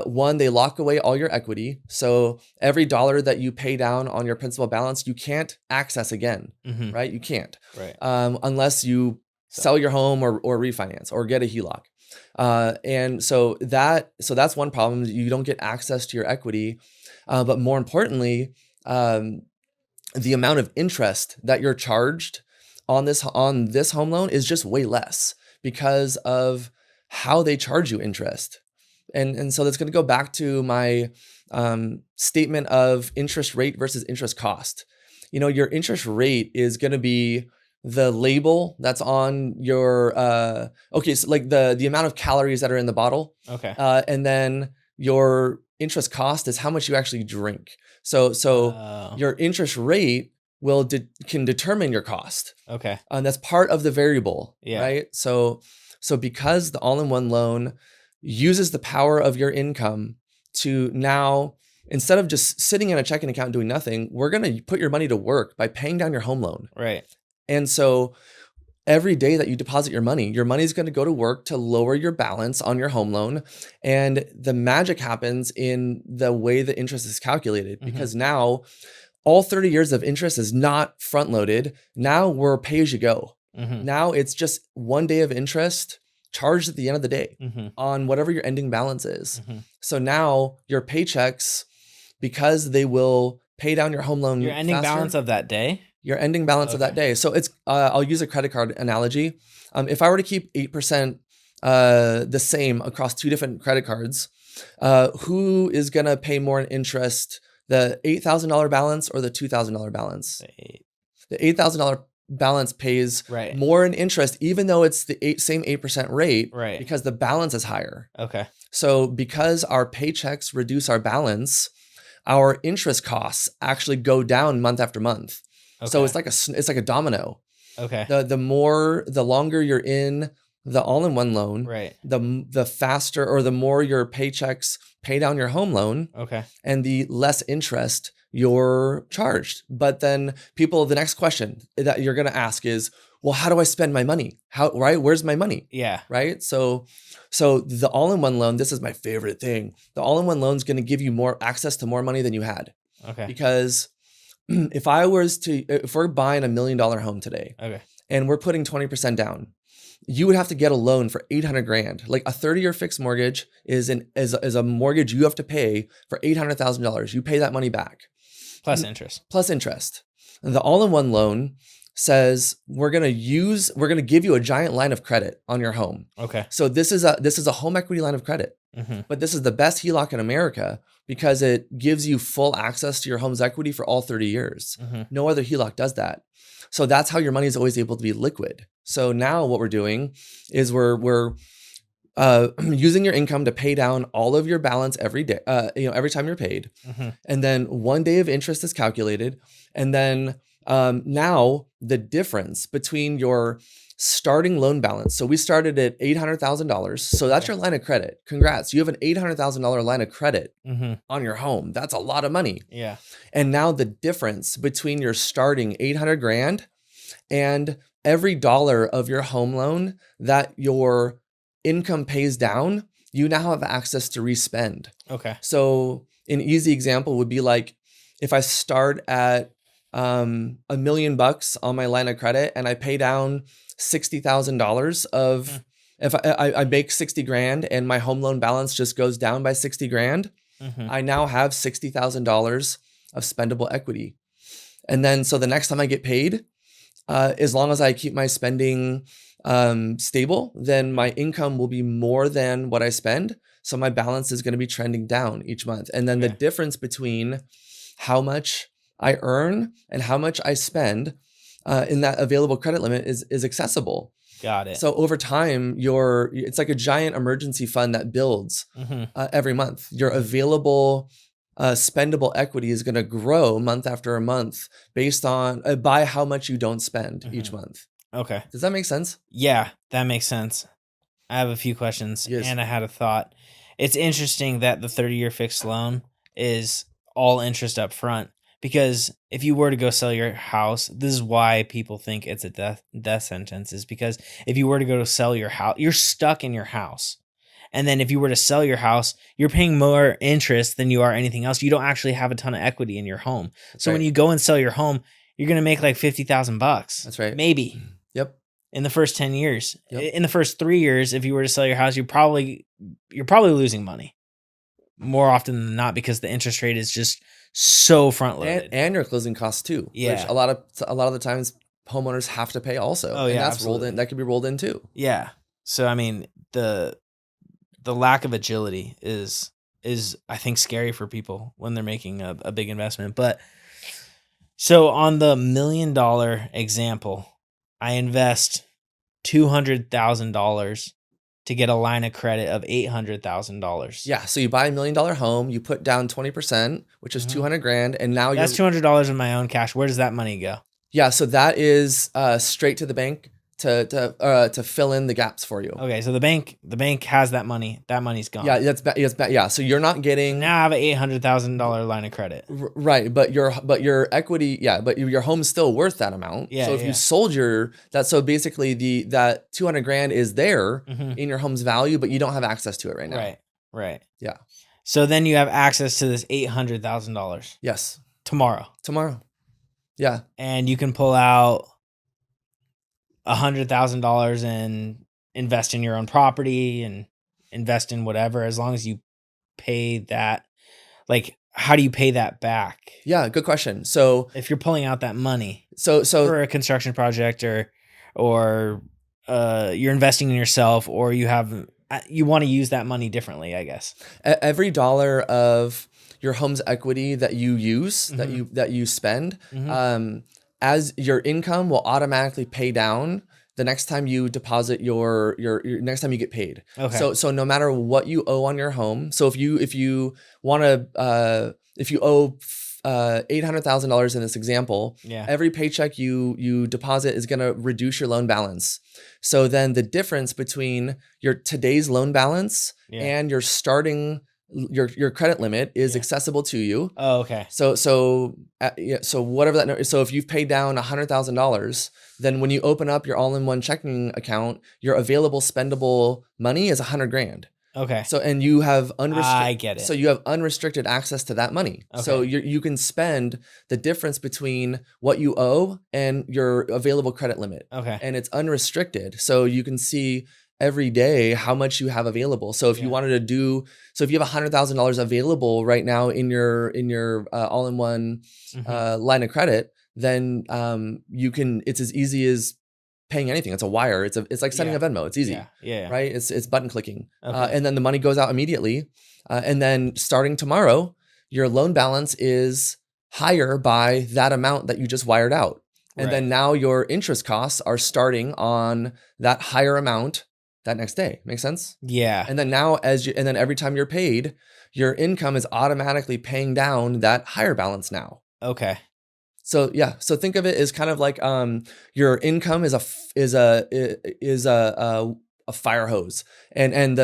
one, they lock away all your equity. So every dollar that you pay down on your principal balance, you can't access again, Mhm. right? You can't, Right. unless you sell your home or refinance or get a HELOC. And so that's one problem. You don't get access to your equity. But more importantly, the amount of interest that you're charged on this home loan is just way less because of how they charge you interest. And so that's going to go back to my statement of interest rate versus interest cost. You know, your interest rate is going to be the label that's on your so like the amount of calories that are in the bottle, Okay. and then your interest cost is how much you actually drink. So Oh. your interest rate can determine your cost. Okay. That's part of the variable, Yeah. right? So because the all-in-one loan uses the power of your income to now, instead of just sitting in a checking account doing nothing, we're going to put your money to work by paying down your home loan. Right. And so every day that you deposit your money is going to go to work to lower your balance on your home loan. And the magic happens in the way the interest is calculated, because now all 30 years of interest is not front loaded. Now we're pay as you go. Mhm. Now it's just one day of interest charged at the end of the day Mhm. on whatever your ending balance is. Mhm. So now your paychecks, because they will pay down your home loan Your ending faster, balance of that day? your ending balance of that day. So it's I'll use a credit card analogy. If I were to keep 8% the same across two different credit cards, who is going to pay more in interest, the $8,000 balance or the $2,000 balance? The $8,000 balance pays Right. more in interest, even though it's the same 8% rate, Right. because the balance is higher. Okay. So because our paychecks reduce our balance, our interest costs actually go down month after month. So Okay. it's like a domino. Okay. The longer you're in the all-in-one loan, Right. the faster or the more your paychecks pay down your home loan, Okay. and the less interest you're charged. But then the next question that you're going to ask is, well, how do I spend my money? Right? Where's my money? Yeah. Right? So the all-in-one loan, this is my favorite thing. The all-in-one loan is going to give you more access to more money than you had. Okay. Because if we're buying $1 million home today, Okay. and we're putting 20% down, you would have to get a loan for 800 grand. Like a 30-year fixed mortgage is a mortgage you have to pay for $800,000. You pay that money back. Plus interest. Plus interest. The all-in-one loan says we're gonna give you a giant line of credit on your home. Okay. So this is a home equity line of credit. Mm-hmm. But this is the best HELOC in America because it gives you full access to your home's equity for all 30 years. Mm-hmm. No other HELOC does that. So that's how your money is always able to be liquid. So now what we're doing is we're using your income to pay down all of your balance every day, every time you're paid. Mm-hmm. And then 1 day of interest is calculated. And then now the difference between your starting loan balance. So we started at $800,000. So that's your line of credit. Congrats. You have an $800,000 line of credit Mm-hmm. on your home. That's a lot of money. Yeah. And now the difference between your starting 800 grand and every dollar of your home loan that your income pays down, you now have access to respend. Okay. So an easy example would be like if I start at $1 million on my line of credit and I pay down $60,000 of, if I make 60 grand and my home loan balance just goes down by 60 grand, Mm-hmm. I now have $60,000 of spendable equity. And then, so the next time I get paid, as long as I keep my spending stable, then my income will be more than what I spend. So my balance is going to be trending down each month. And then the difference between how much I earn and how much I spend in that available credit limit is accessible. Got it. So over time, it's like a giant emergency fund that builds Mm-hmm. every month. Your available spendable equity is going to grow month after month based on by how much you don't spend each month. Okay. Does that make sense? Yeah, that makes sense. I have a few questions and I had a thought. It's interesting that the 30-year fixed loan is all interest up front, because if you were to go sell your house, this is why people think it's a death sentence, is because if you were to go to sell your house, you're stuck in your house. And then if you were to sell your house, you're paying more interest than you are anything else. You don't actually have a ton of equity in your home. So when you go and sell your home, you're going to make like $50,000. That's right. Maybe. Yep. In the first 10 years. Yep. In the first 3 years, if you were to sell your house, you're probably losing money more often than not, because the interest rate is just so front loaded. And your closing costs too. Yeah. Which a lot of the times homeowners have to pay also. Oh, and yeah, that's absolutely. rolled in. That could be rolled in too. Yeah. So I mean, the lack of agility is I think scary for people when they're making a big investment. But so on the $1 million example, I invest $200,000 to get a line of credit of $800,000. Yeah. So you buy $1 million home, you put down 20%, which is 200 grand, and now that's $200 in my own cash. Where does that money go? Yeah. So that is straight to the bank to fill in the gaps for you. Okay, so the bank has that money. That money's gone. Yeah, yeah. So you're not getting now. I have an $800,000 line of credit. Right, but your equity, but your home's still worth that amount. Yeah. So if you sold so basically that 200 grand is there in your home's value, but you don't have access to it right now. Right. Yeah. So then you have access to this $800,000. Yes. Tomorrow. Yeah. And you can pull out $100,000 and invest in your own property and invest in whatever, as long as you pay that. Like, how do you pay that back? Yeah, good question. So if you're pulling out that money, so for a construction project or you're investing in yourself, or you want to use that money differently, I guess. Every dollar of your home's equity that you use, that you spend, as your income will automatically pay down the next time you deposit your next time you get paid. Okay. So no matter what you owe on your home, so if you owe $800,000 in this example, Yeah. every paycheck you deposit is going to reduce your loan balance. So then the difference between your today's loan balance Yeah. and your starting your credit limit is Yeah. accessible to you. Oh, okay. So whatever that number. So if you've paid down $100,000, then when you open up your all-in-one checking account, your available spendable money is $100,000. Okay. So and you have I get it. So you have unrestricted access to that money. So Okay. you can spend the difference between what you owe and your available credit limit. Okay. And it's unrestricted. So you can see every day how much you have available. So if you wanted to do, so if you have $100,000 available right now in your all-in-one line of credit, then you can. It's as easy as paying anything. It's a wire. It's like sending a Venmo. It's easy. Yeah. Right. It's button clicking, Okay. and then the money goes out immediately. And then starting tomorrow, your loan balance is higher by that amount that you just wired out. And then now your interest costs are starting on that higher amount that next day. Make sense? Yeah. And then now and then every time you're paid, your income is automatically paying down that higher balance now. Okay. So yeah, so think of it as kind of like your income is a fire hose, and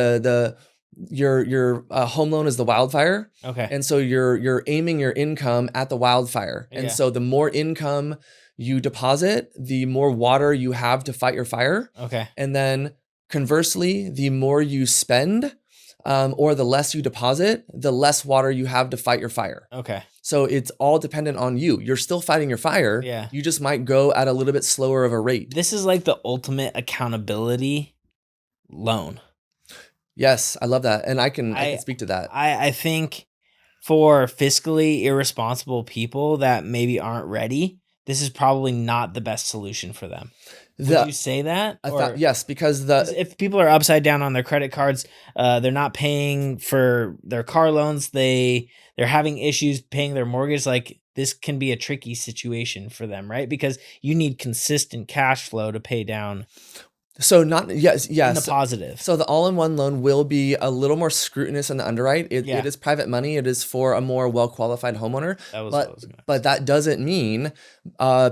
your home loan is the wildfire. Okay. And so you're aiming your income at the wildfire, and so the more income you deposit, the more water you have to fight your fire. Okay. And then conversely, the more you spend, or the less you deposit, the less water you have to fight your fire. Okay. So it's all dependent on you. You're still fighting your fire. Yeah. You just might go at a little bit slower of a rate. This is like the ultimate accountability loan. Yes, I love that. And I can speak to that. I think for fiscally irresponsible people that maybe aren't ready, this is probably not the best solution for them. Would you say that? Yes, because if people are upside down on their credit cards, they're not paying for their car loans, they're having issues paying their mortgage, like this can be a tricky situation for them, right? Because you need consistent cash flow to pay down. So yes. In the positive. So the all-in-one loan will be a little more scrutinous in the underwrite. It is private money. It is for a more well-qualified homeowner. But that doesn't mean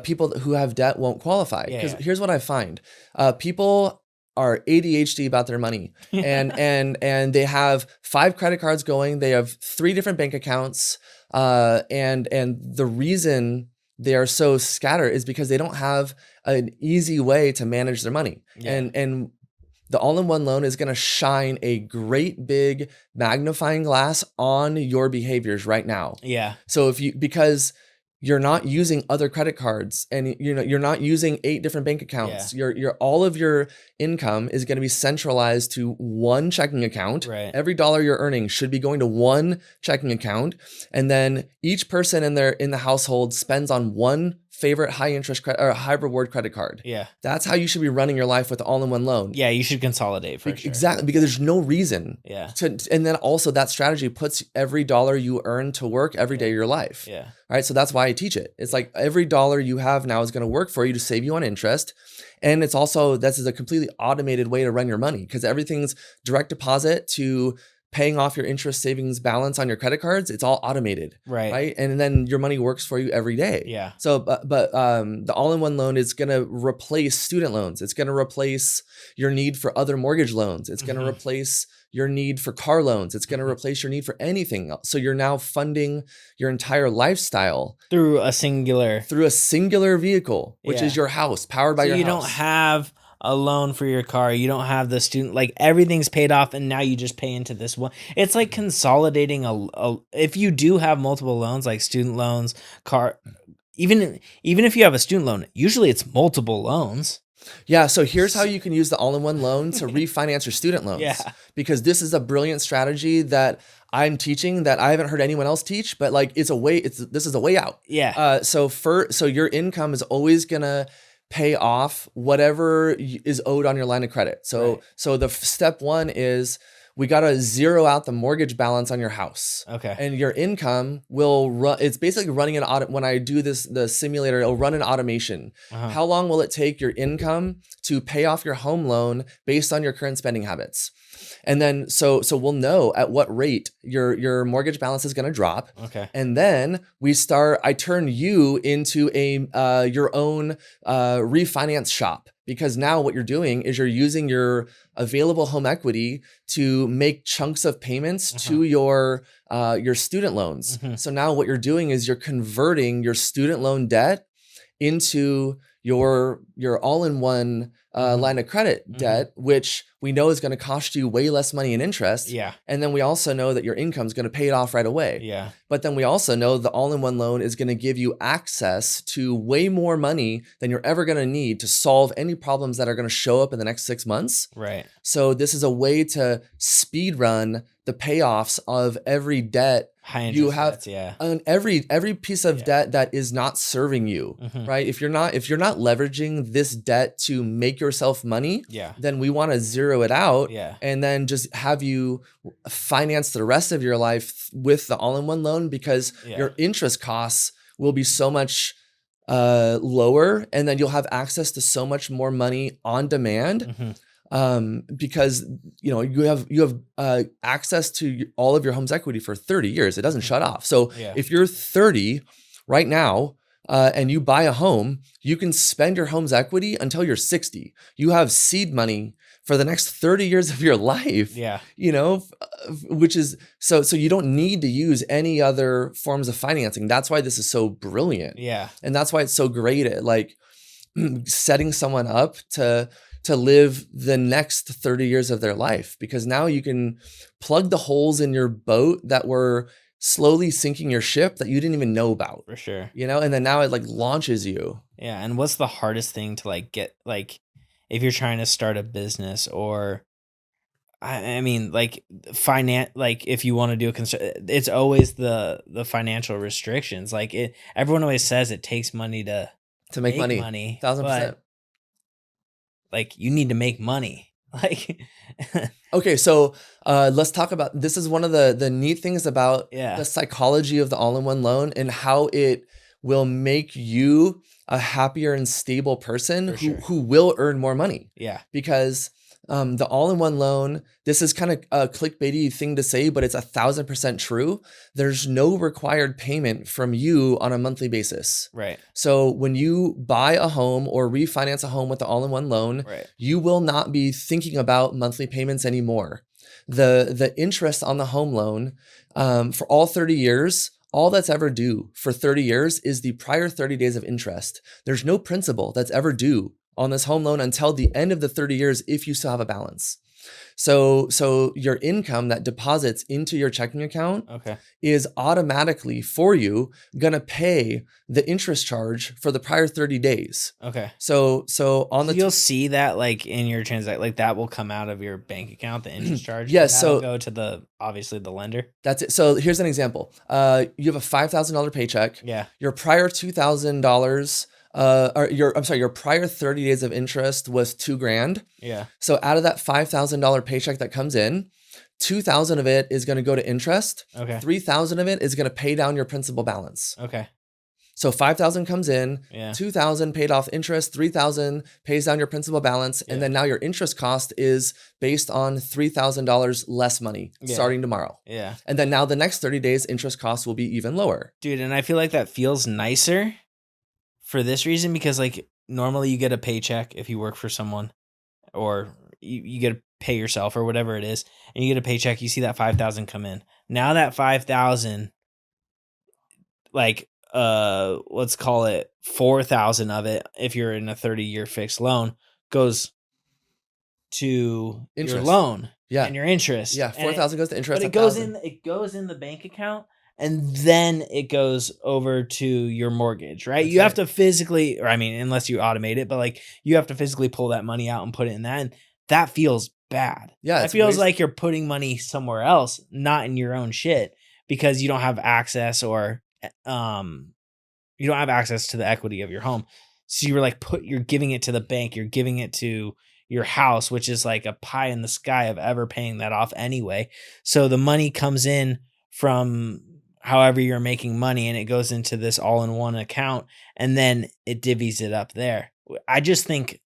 people who have debt won't qualify. Because here's what I find: people are ADHD about their money, and they have 5 credit cards going. They have 3 different bank accounts, and the reason they are so scattered is because they don't have an easy way to manage their money. And the all-in-one loan is going to shine a great big magnifying glass on your behaviors right now. Yeah. So because you're not using other credit cards, and you're not using 8 different bank accounts. Your all of your income is going to be centralized to one checking account. Right. Every dollar you're earning should be going to one checking account, and then each person in the household spends on one favorite high interest or high reward credit card. Yeah. That's how you should be running your life with the all-in-one loan. Yeah, you should consolidate for sure. Exactly, because there's no reason. Yeah. And then also that strategy puts every dollar you earn to work every day of your life. Yeah. All right. So that's why I teach it. It's like every dollar you have now is going to work for you to save you on interest. And it's also, this is a completely automated way to run your money, because everything's direct deposit to paying off your interest savings balance on your credit cards. It's all automated. Right. And then your money works for you every day. Yeah. So, but the all-in-one loan is going to replace student loans. It's going to replace your need for other mortgage loans. It's going to replace your need for car loans. It's going to replace your need for anything else. So you're now funding your entire lifestyle through a singular vehicle, which is your house, powered by your house. You don't have a loan for your car. You don't have the student, like everything's paid off, and now you just pay into this one. It's like consolidating if you do have multiple loans, like student loans, car, even if you have a student loan, usually it's multiple loans. Yeah. So here's how you can use the all-in-one loan to refinance your student loans. Yeah. Because this is a brilliant strategy that I'm teaching that I haven't heard anyone else teach, but like this is a way out. Yeah. So your income is always gonna pay off whatever is owed on your line of credit. So the step 1 is we got to zero out the mortgage balance on your house. Okay. And your income will run. It's basically running an audit. When I do the simulator, it'll run an automation. How long will it take your income to pay off your home loan based on your current spending habits? And then so we'll know at what rate your mortgage balance is going to drop. Okay. And then I turn you into your own refinance shop, because now what you're doing is you're using your available home equity to make chunks of payments to your student loans. So now what you're doing is you're converting your student loan debt into your all-in-one line of credit debt, which we know is going to cost you way less money in interest. Yeah. And then we also know that your income is going to pay it off right away. Yeah. But then we also know the all-in-one loan is going to give you access to way more money than you're ever going to need to solve any problems that are going to show up in the next 6 months. Right. So this is a way to speed run the payoffs of every debt you have, debts, yeah. on every piece of debt that is not serving you, right? If you're not leveraging this debt to make yourself money, then we want to zero it out, and then just have you finance the rest of your life with the all-in-one loan, because your interest costs will be so much lower, and then you'll have access to so much more money on demand. Because you have access to all of your home's equity for 30 years. It doesn't shut off. So if you're 30 right now and you buy a home, you can spend your home's equity until you're 60. You have seed money for the next 30 years of your life. Which is so you don't need to use any other forms of financing. That's why this is so brilliant. And that's why it's so great at like setting someone up to live the next 30 years of their life, because now you can plug the holes in your boat that were slowly sinking your ship that you didn't even know about. For sure. And then now it like launches you. Yeah. And what's the hardest thing to like get, like, if you're trying to start a business, or I mean, like like if you want to do it's always the financial restrictions. Like everyone always says it takes money to make money. 1,000%. Like you need to make money. Like, okay, so let's talk about, this is one of the neat things about the psychology of the all-in-one loan and how it will make you a happier and stable person who will earn more money. Because the all-in-one loan, this is kind of a clickbaity thing to say, but it's 1,000% true. There's no required payment from you on a monthly basis. Right. So when you buy a home or refinance a home with the all-in-one loan, you will not be thinking about monthly payments anymore. The interest on the home loan for all 30 years, all that's ever due for 30 years is the prior 30 days of interest. There's no principal that's ever due on this home loan until the end of the 30 years if you still have a balance. So your income that deposits into your checking account is automatically for you gonna pay the interest charge for the prior 30 days. So you'll see that like in your transaction, like that will come out of your bank account, the interest charge. Yes, so go to obviously the lender. That's it. So here's an example. You have a $5,000 paycheck. Your prior $2,000 your prior 30 days of interest was $2,000. So out of that $5,000 paycheck that comes in, 2,000 of it is going to go to interest. 3,000 of it is going to pay down your principal balance. So 5,000 comes in, 2,000 paid off interest, 3,000 pays down your principal balance, and then now your interest cost is based on $3,000 less money starting tomorrow. And then now the next 30 days interest costs will be even lower. Dude, and I feel like that feels nicer for this reason, because like normally you get a paycheck if you work for someone, or you get to pay yourself or whatever it is, and you get a paycheck, you see that 5,000 come in. Now that 5,000, like let's call it 4,000 of it, if you're in a 30-year fixed loan, goes to interest. Your loan and your interest. 4,000 goes to interest. But it goes in the bank account, and then it goes over to your mortgage, right? You have to physically, or I mean, unless you automate it, but like you have to physically pull that money out and put it in that. And that feels bad. It feels like you're putting money somewhere else, not in your own shit, because you don't have access, or you don't have access to the equity of your home. So you're like you're giving it to the bank, you're giving it to your house, which is like a pie in the sky of ever paying that off anyway. So the money comes in from however you're making money, and it goes into this all-in-one account, and then it divvies it up there. I just think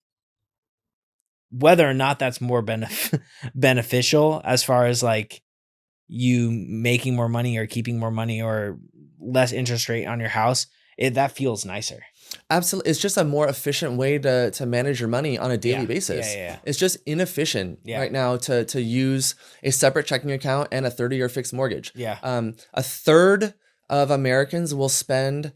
whether or not that's more beneficial as far as like you making more money or keeping more money or less interest rate on your house, that feels nicer. Absolutely. It's just a more efficient way to manage your money on a daily Yeah. Yeah. basis. Yeah. It's just inefficient Yeah. right now to use a separate checking account and a 30-year fixed mortgage. Yeah. A third of Americans will spend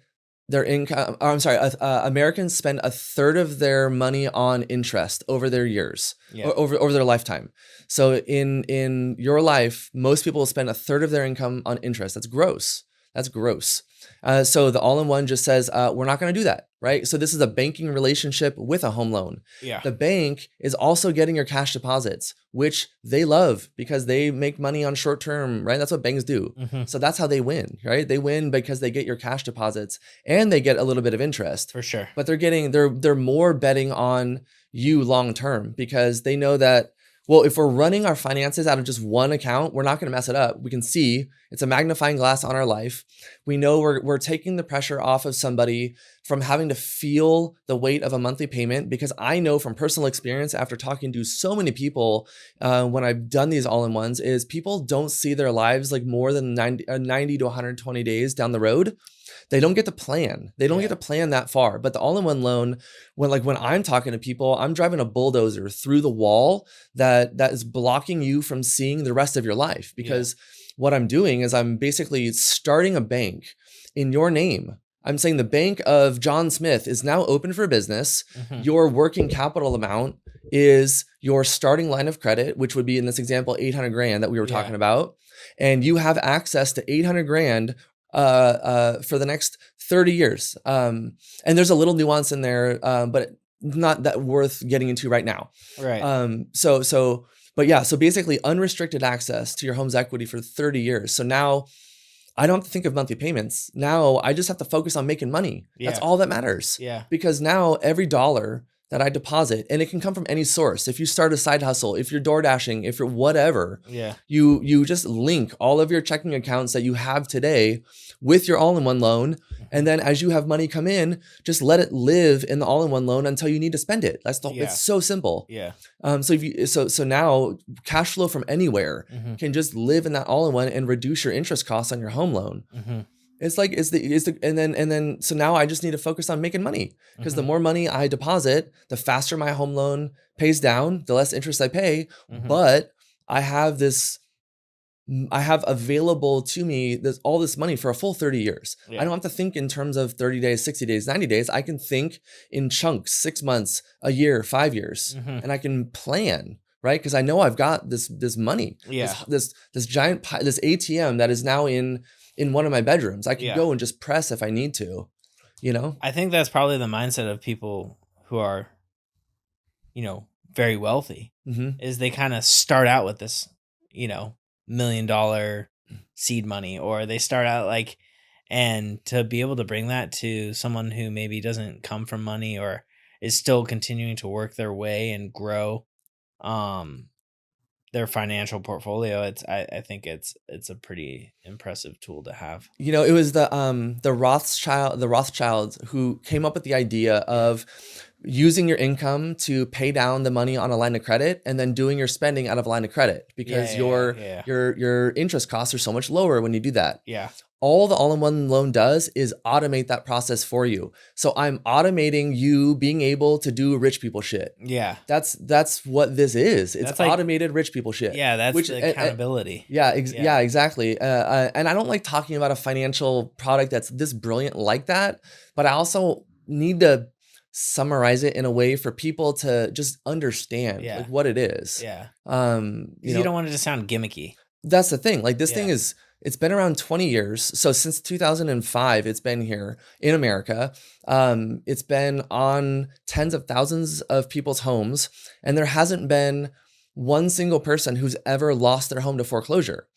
their income, or I'm sorry, Americans spend a third of their money on interest over their years, Yeah. or over their lifetime. So in your life, most people will spend a third of their income on interest. That's gross. That's gross. So the all-in-one just says, we're not going to do that, right? So this is a banking relationship with a home loan. Yeah. The bank is also getting your cash deposits, which they love because they make money on short term, right? That's what banks do. Mhm. So that's how they win, right? They win because they get your cash deposits and they get a little bit of interest. For sure. But they're more betting on you long term because they know that, well, if we're running our finances out of just one account, we're not going to mess it up. We can see it's a magnifying glass on our life. We know we're taking the pressure off of somebody from having to feel the weight of a monthly payment, because I know from personal experience after talking to so many people when I've done these all-in-ones is people don't see their lives like more than 90 to 120 days down the road. They don't get to plan. They don't get to plan that far. But the all-in-one loan, when I'm talking to people, I'm driving a bulldozer through the wall that is blocking you from seeing the rest of your life. Because what I'm doing is I'm basically starting a bank in your name. I'm saying the bank of John Smith is now open for business. Mhm. Your working capital amount is your starting line of credit, which would be in this example, 800 grand that we were talking about. And you have access to 800 grand for the next 30 years. And there's a little nuance in there, but not that worth getting into right now. Right. But yeah, so basically unrestricted access to your home's equity for 30 years. So now I don't have to think of monthly payments. Now I just have to focus on making money. That's all that matters. Yeah. Because now every dollar that I deposit, and it can come from any source. If you start a side hustle, if you're door dashing, if you're whatever, you just link all of your checking accounts that you have today with your all-in-one loan. And then as you have money come in, just let it live in the all-in-one loan until you need to spend it. It's so simple. Yeah. So now cash flow from anywhere Mhm. can just live in that all-in-one and reduce your interest costs on your home loan. Mhm. And then so now I just need to focus on making money, because the more money I deposit, the faster my home loan pays down, the less interest I pay. Mhm. But I have available to me all this money for a full 30 years. I don't have to think in terms of 30 days, 60 days, 90 days. I can think in chunks, 6 months, a year, 5 years, and I can plan, right? Because I know I've got this money, this giant this ATM that is now in one of my bedrooms. I can go and just press if I need to, I think that's probably the mindset of people who are, very wealthy, is they kind of start out with this, $1 million seed money, or they start out like, and to be able to bring that to someone who maybe doesn't come from money or is still continuing to work their way and grow their financial portfolio, I think it's a pretty impressive tool to have. It was the Rothschilds who came up with the idea of using your income to pay down the money on a line of credit and then doing your spending out of a line of credit, because your interest costs are so much lower when you do that. Yeah. All the all-in-one loan does is automate that process for you. So I'm automating you being able to do rich people shit. Yeah. That's what this is. It's automated rich people shit. Yeah, that's the accountability. Yeah, exactly. And I don't like talking about a financial product that's this brilliant like that, but I also need to summarize it in a way for people to just understand like what it is. Yeah. You don't want it to sound gimmicky. That's the thing. Like this thing it's been around 20 years. So since 2005, it's been here in America. It's been on tens of thousands of people's homes, and there hasn't been one single person who's ever lost their home to foreclosure.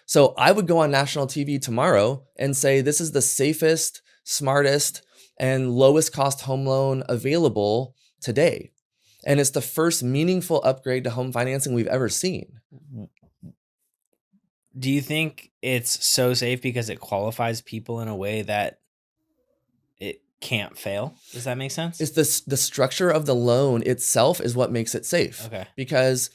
So I would go on national TV tomorrow and say, this is the safest, smartest, and lowest cost home loan available today. And it's the first meaningful upgrade to home financing we've ever seen. Do you think it's so safe because it qualifies people in a way that it can't fail. Does that make sense? It's the structure of the loan itself is what makes it safe. Okay. Because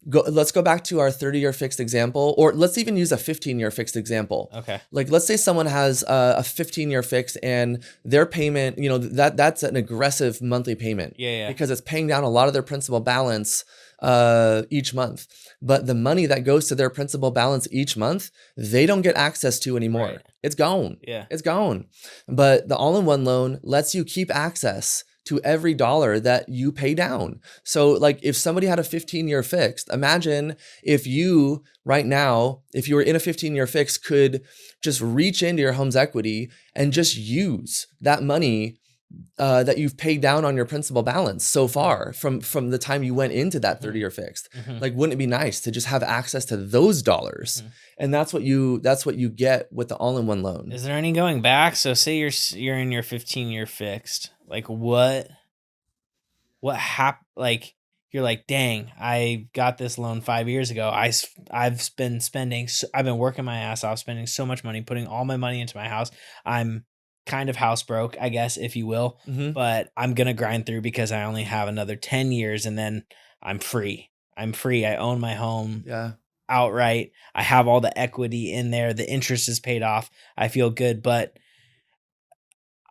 let's go back to our 30-year fixed example, or let's even use a 15-year fixed example. Okay. Like, let's say someone has a 15-year fixed and their payment, that's an aggressive monthly payment. Yeah. Because it's paying down a lot of their principal balance each month. But the money that goes to their principal balance each month, they don't get access to anymore. Right. It's gone. Yeah. It's gone. But the all-in-one loan lets you keep access to every dollar that you pay down. So like if somebody had a 15-year fixed, imagine if you right now, if you were in a 15-year fixed, could just reach into your home's equity and just use that money that you've paid down on your principal balance so far from the time you went into that 30-year fixed. Like, wouldn't it be nice to just have access to those dollars? And that's what you get with the all-in-one loan. Is there any going back? So say you're in your 15-year fixed. Like what happened? Like you're like, dang, I got this loan 5 years ago. I've been working my ass off, spending so much money, putting all my money into my house. I'm kind of house broke, I guess, if you will, but I'm going to grind through because I only have another 10 years and then I'm free. I own my home outright. I have all the equity in there. The interest is paid off. I feel good, but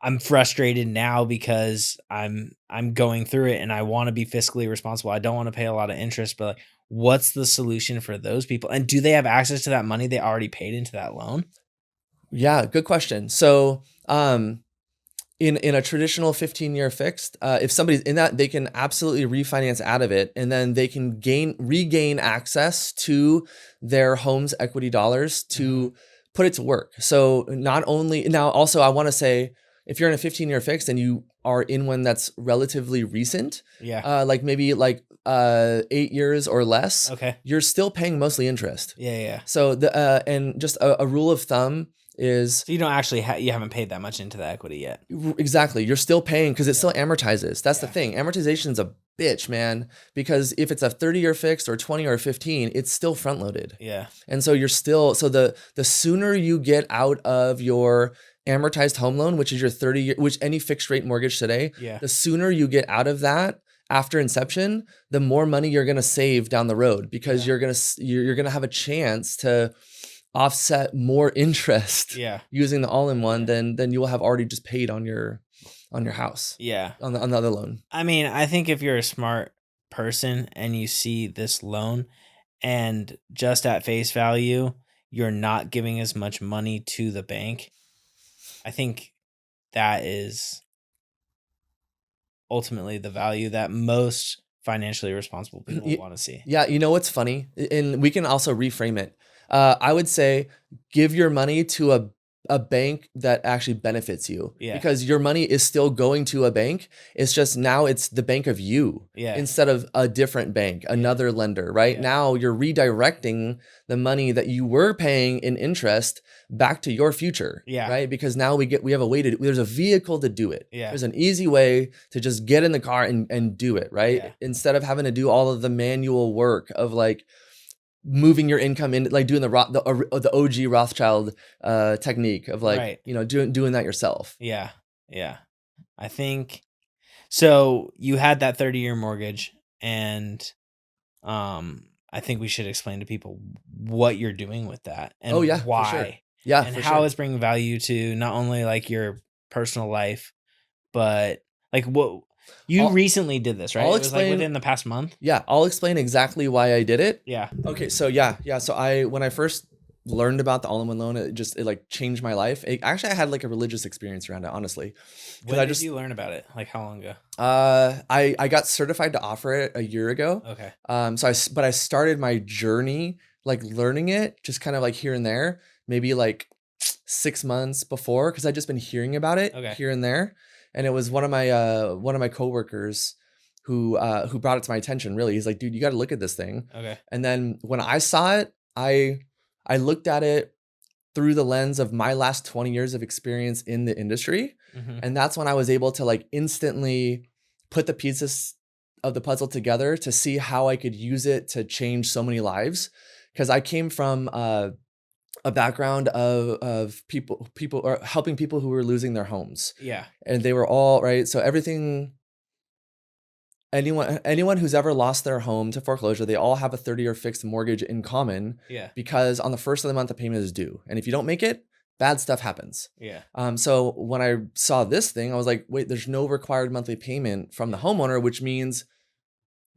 I'm frustrated now because I'm going through it and I want to be fiscally responsible. I don't want to pay a lot of interest, but like, what's the solution for those people? And do they have access to that money they already paid into that loan? Yeah, good question. So, in a traditional 15-year fixed, if somebody's in that, they can absolutely refinance out of it, and then they can regain access to their home's equity dollars to put it to work. So not only now, also I want to say, if you're in a 15-year fixed and you are in one that's relatively recent, like maybe 8 years or less, you're still paying mostly interest. So and just a rule of thumb is, so you don't actually you haven't paid that much into the equity yet. Exactly. You're still paying because it still amortizes. That's the thing. Amortization's a bitch, man, because if it's a 30-year fixed or 20 or 15, it's still front loaded. And so the sooner you get out of your amortized home loan, which is your 30-year, which any fixed rate mortgage today, the sooner you get out of that after inception, the more money you're going to save down the road, because you're going to have a chance to offset more interest using the all-in-one than you will have already just paid on your house on the other loan. I mean, I think if you're a smart person and you see this loan and just at face value you're not giving as much money to the bank, I think that is ultimately the value that most financially responsible people want to see. Yeah, you know what's funny? And we can also reframe it. I would say give your money to a bank that actually benefits you, because your money is still going to a bank. It's just now it's the bank of you instead of a different bank, another lender, right? Now you're redirecting the money that you were paying in interest back to your future, right? Because now we have a way there's a vehicle to do it. There's an easy way to just get in the car and do it, right? Instead of having to do all of the manual work of like moving your income in, like doing the OG Rothschild technique of like, doing that yourself. I think so. You had that 30-year mortgage, and I think we should explain to people what you're doing with that and why, and how it's bringing value to not only like your personal life, but like what you recently did this, right? It was like within the past month. I'll explain exactly why I did it. Okay. So So when I first learned about the all-in-one loan, it like changed my life. Actually, I had like a religious experience around it, honestly. When did you learn about it? Like how long ago? I got certified to offer it a year ago. Okay. But I started my journey like learning it just kind of like here and there, maybe like 6 months before, because I'd just been hearing about it here and there. And it was one of my coworkers who brought it to my attention. Really, he's like, "Dude, you got to look at this thing." And then when I saw it, I looked at it through the lens of my last 20 years of experience in the industry, and that's when I was able to like instantly put the pieces of the puzzle together to see how I could use it to change so many lives. Because I came from a background of people or helping people who were losing their homes, Yeah. and they were all right. So everything, anyone who's ever lost their home to foreclosure, they all have a 30-year fixed mortgage in common, Yeah. because on the first of the month the payment is due, and if you don't make it, bad stuff happens. Yeah. So when I saw this thing, I was like, wait, there's no required monthly payment from the homeowner, which means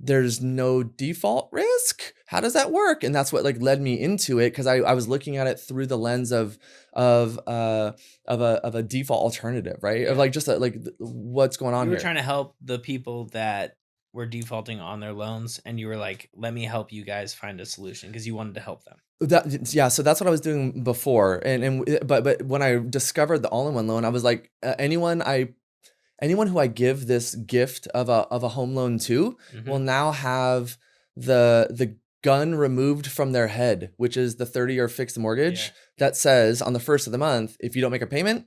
there's no default risk. How does that work? And that's what like led me into it, because I was looking at it through the lens of a default alternative, right? Of Yeah. like just what's going on You were here. trying to help the people that were defaulting on their loans, and you were like, let me help you guys find a solution, because you wanted to help them. Yeah, so that's what I was doing before, but when I discovered the all-in-one loan, I was like, anyone who I give this gift of a home loan to will now have the gun removed from their head, which is the 30-year fixed mortgage that says on the first of the month, if you don't make a payment,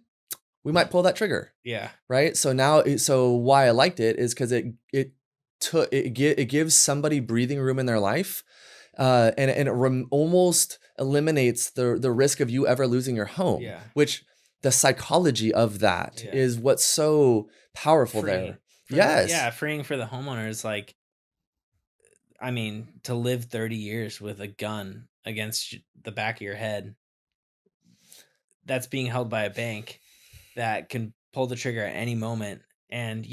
we might pull that trigger. Yeah. Right. So why I liked it is because it gives somebody breathing room in their life, and it almost eliminates the risk of you ever losing your home. Yeah. Which the psychology of that is what's so powerful there. Yes. Freeing for the homeowners. Like, I mean, to live 30 years with a gun against the back of your head that's being held by a bank that can pull the trigger at any moment. And,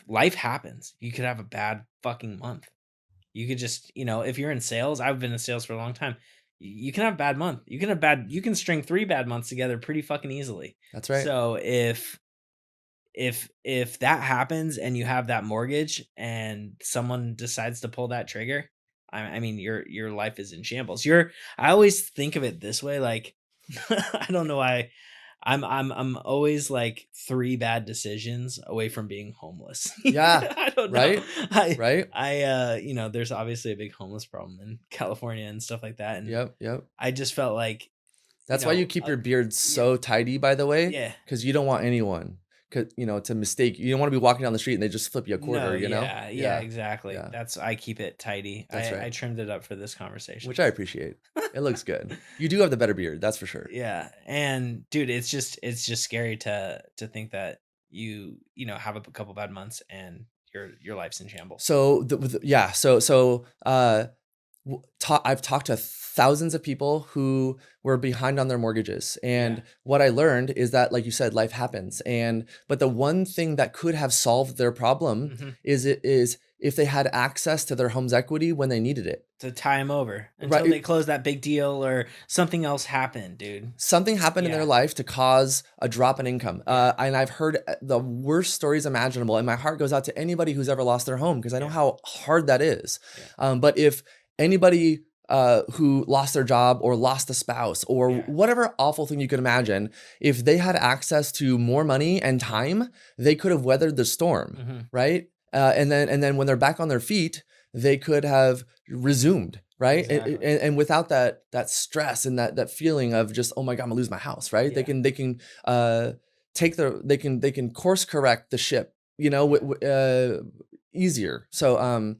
life happens. You could have a bad fucking month. You could just, if you're in sales, I've been in sales for a long time. You can have a bad month. You can string 3 bad months together pretty fucking easily. That's right. So if that happens and you have that mortgage and someone decides to pull that trigger, I mean, your life is in shambles. I always think of it this way, like, I don't know why. I'm always like 3 bad decisions away from being homeless. Yeah. I don't right. know. Right. There's obviously a big homeless problem in California and stuff like that. And Yep. I just felt like that's why you keep your beard so tidy, by the way. Yeah. Because you don't want anyone to mistake. You don't want to be walking down the street and they just flip you a quarter, you know? Yeah, exactly. Yeah. I keep it tidy. That's right. I trimmed it up for this conversation, which I appreciate. It looks good. You do have the better beard, that's for sure. Yeah. And dude, it's just scary to think that you have a couple bad months and your life's in shambles. So I've talked to thousands of people who were behind on their mortgages, and what I learned is that, like you said, life happens. But the one thing that could have solved their problem is if they had access to their home's equity when they needed it. To tie them over until they close that big deal or something else happened, dude. Something happened in their life to cause a drop in income. And I've heard the worst stories imaginable, and my heart goes out to anybody who's ever lost their home, because I know how hard that is. But if anybody who lost their job or lost a spouse or whatever awful thing you could imagine, if they had access to more money and time, they could have weathered the storm, right? And then when they're back on their feet, they could have resumed, right? Exactly. And without that stress and that feeling of just, oh my God, I'm gonna lose my house, right? They can course correct the ship, easier. So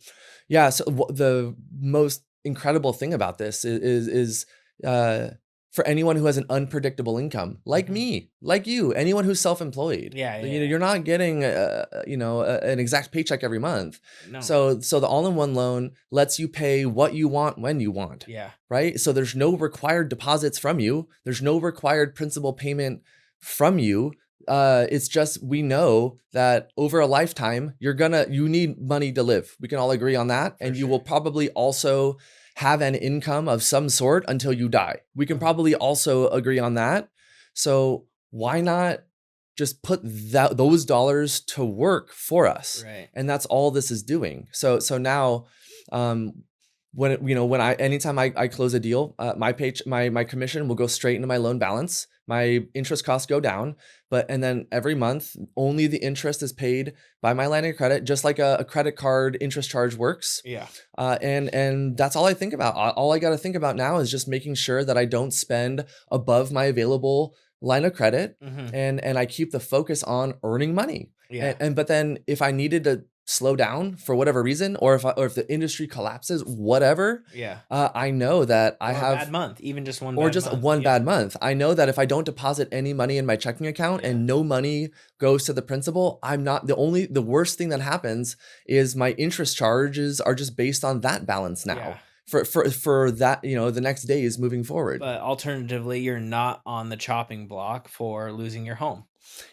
so the most incredible thing about this is for anyone who has an unpredictable income, like me, like you, anyone who's self-employed. You're not getting an exact paycheck every month. No. So the all-in-one loan lets you pay what you want when you want. Right. So there's no required deposits from you. There's no required principal payment from you. It's just, we know that over a lifetime, you need money to live. We can all agree on that. And you will probably also have an income of some sort until you die. We can probably also agree on that. So why not just put those dollars to work for us? Right. And that's all this is doing. So now, anytime I close a deal, my commission will go straight into my loan balance. My interest costs go down, and then every month only the interest is paid by my line of credit, just like a credit card interest charge works. And that's all I think about. All I got to think about now is just making sure that I don't spend above my available line of credit, and I keep the focus on earning money. But then if I needed to slow down for whatever reason, or if the industry collapses, whatever, Yeah. I know that I Or a bad have, month, even just one or bad just month. one Yeah. bad month. I know that if I don't deposit any money in my checking account Yeah. and no money goes to the principal, I'm not the worst thing that happens is my interest charges are just based on that balance now. Yeah. For that, the next days moving forward. But alternatively, you're not on the chopping block for losing your home,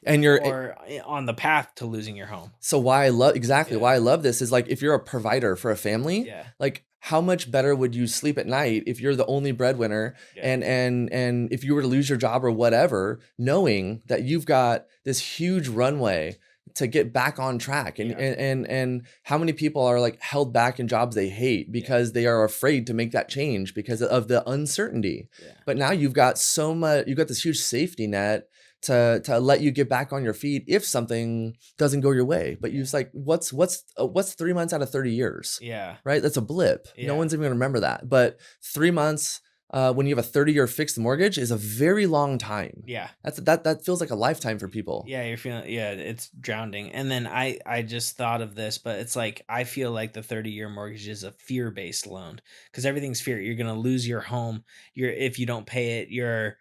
And you're or on the path to losing your home. So why I love exactly Yeah. why I love this is like if you're a provider for a family, Yeah. like how much better would you sleep at night if you're the only breadwinner, Yeah. and if you were to lose your job or whatever, knowing that you've got this huge runway to get back on track, and Yeah. and how many people are like held back in jobs they hate because they are afraid to make that change because of the uncertainty. Yeah. But now you've got this huge safety net to let you get back on your feet if something doesn't go your way. But you just like, what's 3 months out of 30 years, Yeah. right? That's a blip. No Yeah. one's even gonna remember that. But 3 months when you have a 30-year fixed mortgage is a very long time. Yeah. That feels like a lifetime for people. Yeah, you're feeling, yeah, it's drowning. And then I just thought of this, but it's like I feel like the 30-year mortgage is a fear-based loan, because everything's fear. You're gonna lose your home. If you don't pay it,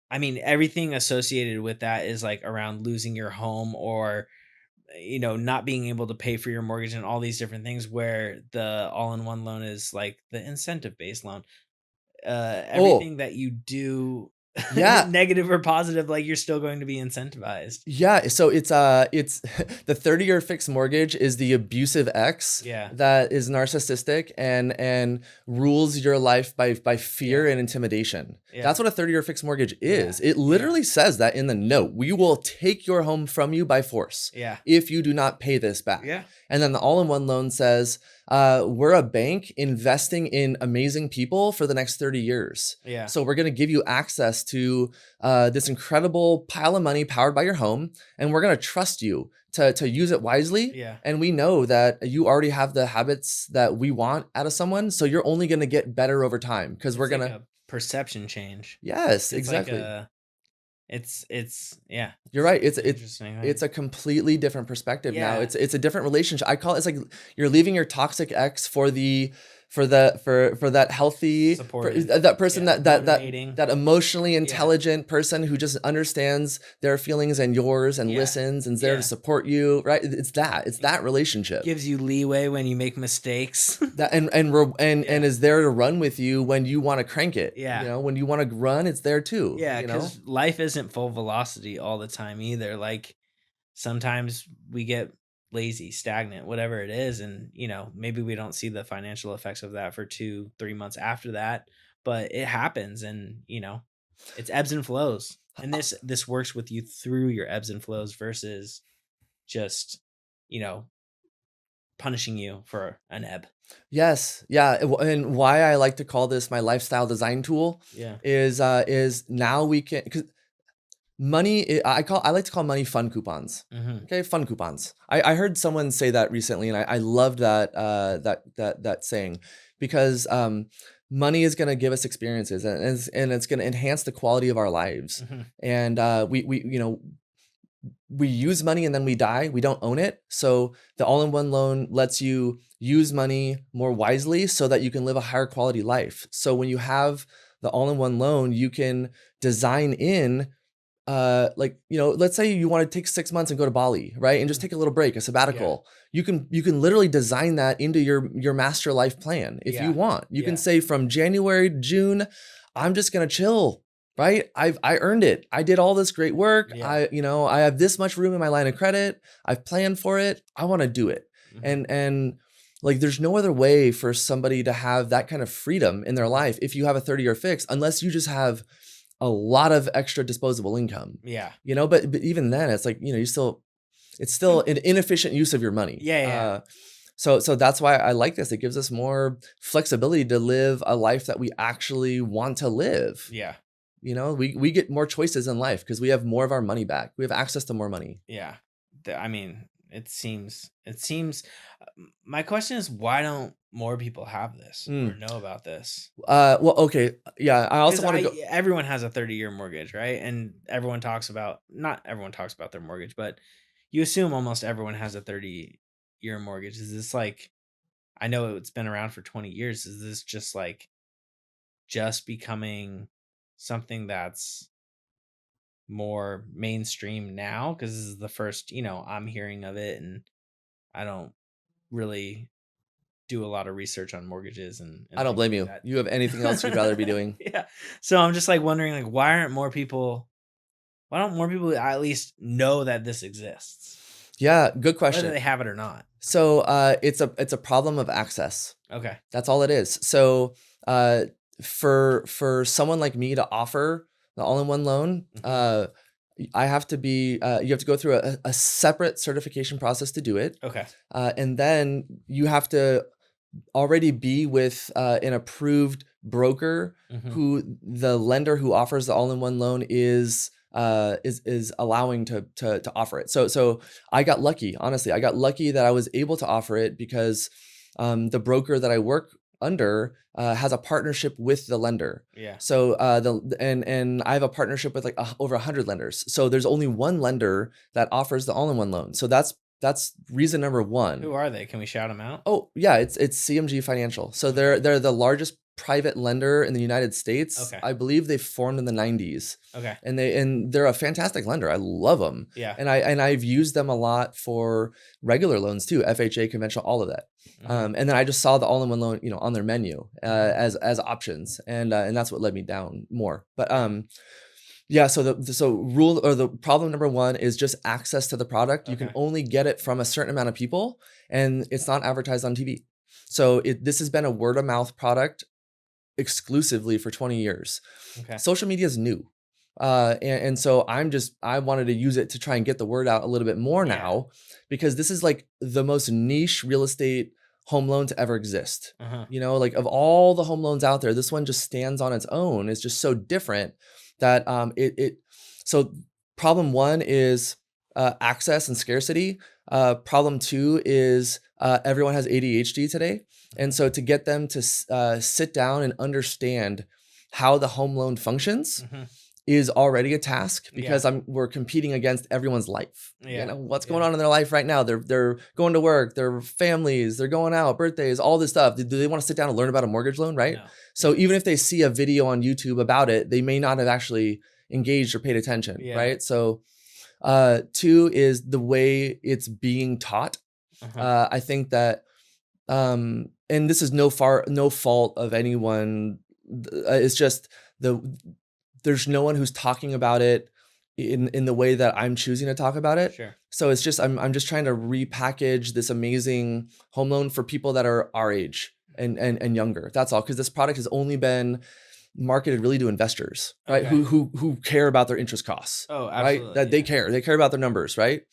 I mean, everything associated with that is like around losing your home, or not being able to pay for your mortgage, and all these different things, where the all-in-one loan is like the incentive-based loan. Oh, Everything that you do, yeah. negative or positive, like you're still going to be incentivized. Yeah, so it's the 30-year fixed mortgage is the abusive ex Yeah. that is narcissistic and rules your life by fear and intimidation. Yeah. That's what a 30-year fixed mortgage is. Yeah. It literally says that in the note. We will take your home from you by force Yeah. if you do not pay this back. Yeah. And then the all-in-one loan says, we're a bank investing in amazing people for the next 30 years. Yeah. So we're going to give you access to this incredible pile of money powered by your home, and we're going to trust you to use it wisely. Yeah. And we know that you already have the habits that we want out of someone, so you're only going to get better over time because we're It's like going to a perception change. Yes, It's exactly. like it's yeah. You're right. It's interesting. Right? it's a completely different perspective now. Yeah. It's a different relationship. I call it's like you're leaving your toxic ex for that healthy Supportive. that person Motivating. that emotionally intelligent person who just understands their feelings and yours and listens and is there to support you, right? It's that relationship. Gives you leeway when you make mistakes. That and is there to run with you when you want to crank it. Yeah. When you want to run, it's there too. Yeah, because life isn't full velocity all the time either. Like sometimes we get lazy, stagnant, whatever it is, and maybe we don't see the financial effects of that for 2-3 months after that, but it happens, and it's ebbs and flows. And this works with you through your ebbs and flows versus just punishing you for an ebb. Yes. Yeah. And why I like to call this my lifestyle design tool is now we can, because money, I like to call money fun coupons. Mm-hmm. Okay. Fun coupons. I heard someone say that recently, and I loved that saying, because money is going to give us experiences, and it's going to enhance the quality of our lives. Mm-hmm. And we use money and then we die. We don't own it. So the all-in-one loan lets you use money more wisely so that you can live a higher quality life. So when you have the all-in-one loan, you can design in, let's say you want to take 6 months and go to Bali, right? And just take a little break, a sabbatical. You can literally design that into your master life plan if you want. You can say from January to June, I'm just going to chill. Right? I earned it. I did all this great work. I have this much room in my line of credit. I've planned for it. I want to do it. Mm-hmm. And like, there's no other way for somebody to have that kind of freedom in their life if you have a 30-year fix, unless you just have a lot of extra disposable income. Yeah. But even then it's like, it's still an inefficient use of your money. Yeah. So that's why I like this. It gives us more flexibility to live a life that we actually want to live. Yeah. We get more choices in life because we have more of our money back. We have access to more money. Yeah. I mean, it seems my question is, why don't more people have this or know about this? Well, okay. Yeah. I also want to go. Everyone has a 30-year mortgage, right? And not everyone talks about their mortgage, but you assume almost everyone has a 30-year mortgage. Is this like, I know it's been around for 20 years. Is this just like just becoming something that's more mainstream now? Because this is the first, I'm hearing of it, and I don't really do a lot of research on mortgages I and don't things blame like you. You have anything else you'd rather be that. doing? Yeah. So I'm just like wondering, like, why don't more people at least know that this exists, Yeah, good whether question. they have it or not? So it's a problem of access. Okay. That's all it is. So uh, for someone like me to offer the all-in-one loan, Mhm. I have to be you have to go through a separate certification process to do it, Okay. and then you have to already be with an approved broker Mhm. who the lender who offers the all-in-one loan is allowing to offer it. So I got lucky. Honestly, I got lucky that I was able to offer it because the broker that I work under has a partnership with the lender. Yeah. So and I have a partnership with like over 100 lenders. So there's only one lender that offers the all-in-one loan. So that's reason number one. Who are they? Can we shout them out? Oh yeah, it's CMG Financial. So Okay. they're the largest private lender in the United States. Okay. I believe they formed in the 90s. Okay. And they're a fantastic lender. I love them. Yeah. And I've used them a lot for regular loans too, FHA, conventional, all of that. Mhm. And then I just saw the all-in-one loan, on their menu Mhm. as options, and that's what led me down more. But yeah, so so rule or the problem number one is just access to the product. You can Okay. only get it from a certain amount of people, and it's not advertised on TV. So this has been a word of mouth product exclusively for 20 years. Okay. Social media is new. And so I wanted to use it to try and get the word out a little bit more Yeah. now, because this is like the most niche real estate home loan to ever exist. Uh-huh. Like of all the home loans out there, this one just stands on its own. It's just so different that so problem one is access and scarcity. Problem two is everyone has ADHD today. And so to get them to sit down and understand how the home loan functions Mhm. is already a task, Yeah. because we're competing against everyone's life. Yeah. What's going Yeah. on in their life right now? They're going to work, their families, they're going out, birthdays, all this stuff. Do they want to sit down and learn about a mortgage loan, right? No. So Yeah. even if they see a video on YouTube about it, they may not have actually engaged or paid attention, Yeah. right? So two is the way it's being taught. Uh-huh. I think that and this is no fault of anyone. It's just there's no one who's talking about it in the way that I'm choosing to talk about it. Sure. So it's just I'm just trying to repackage this amazing home loan for people that are our age and younger. That's all, because this product has only been marketed really to investors, right? Okay. Who care about their interest costs, Oh, right? absolutely. That they care about their numbers, right?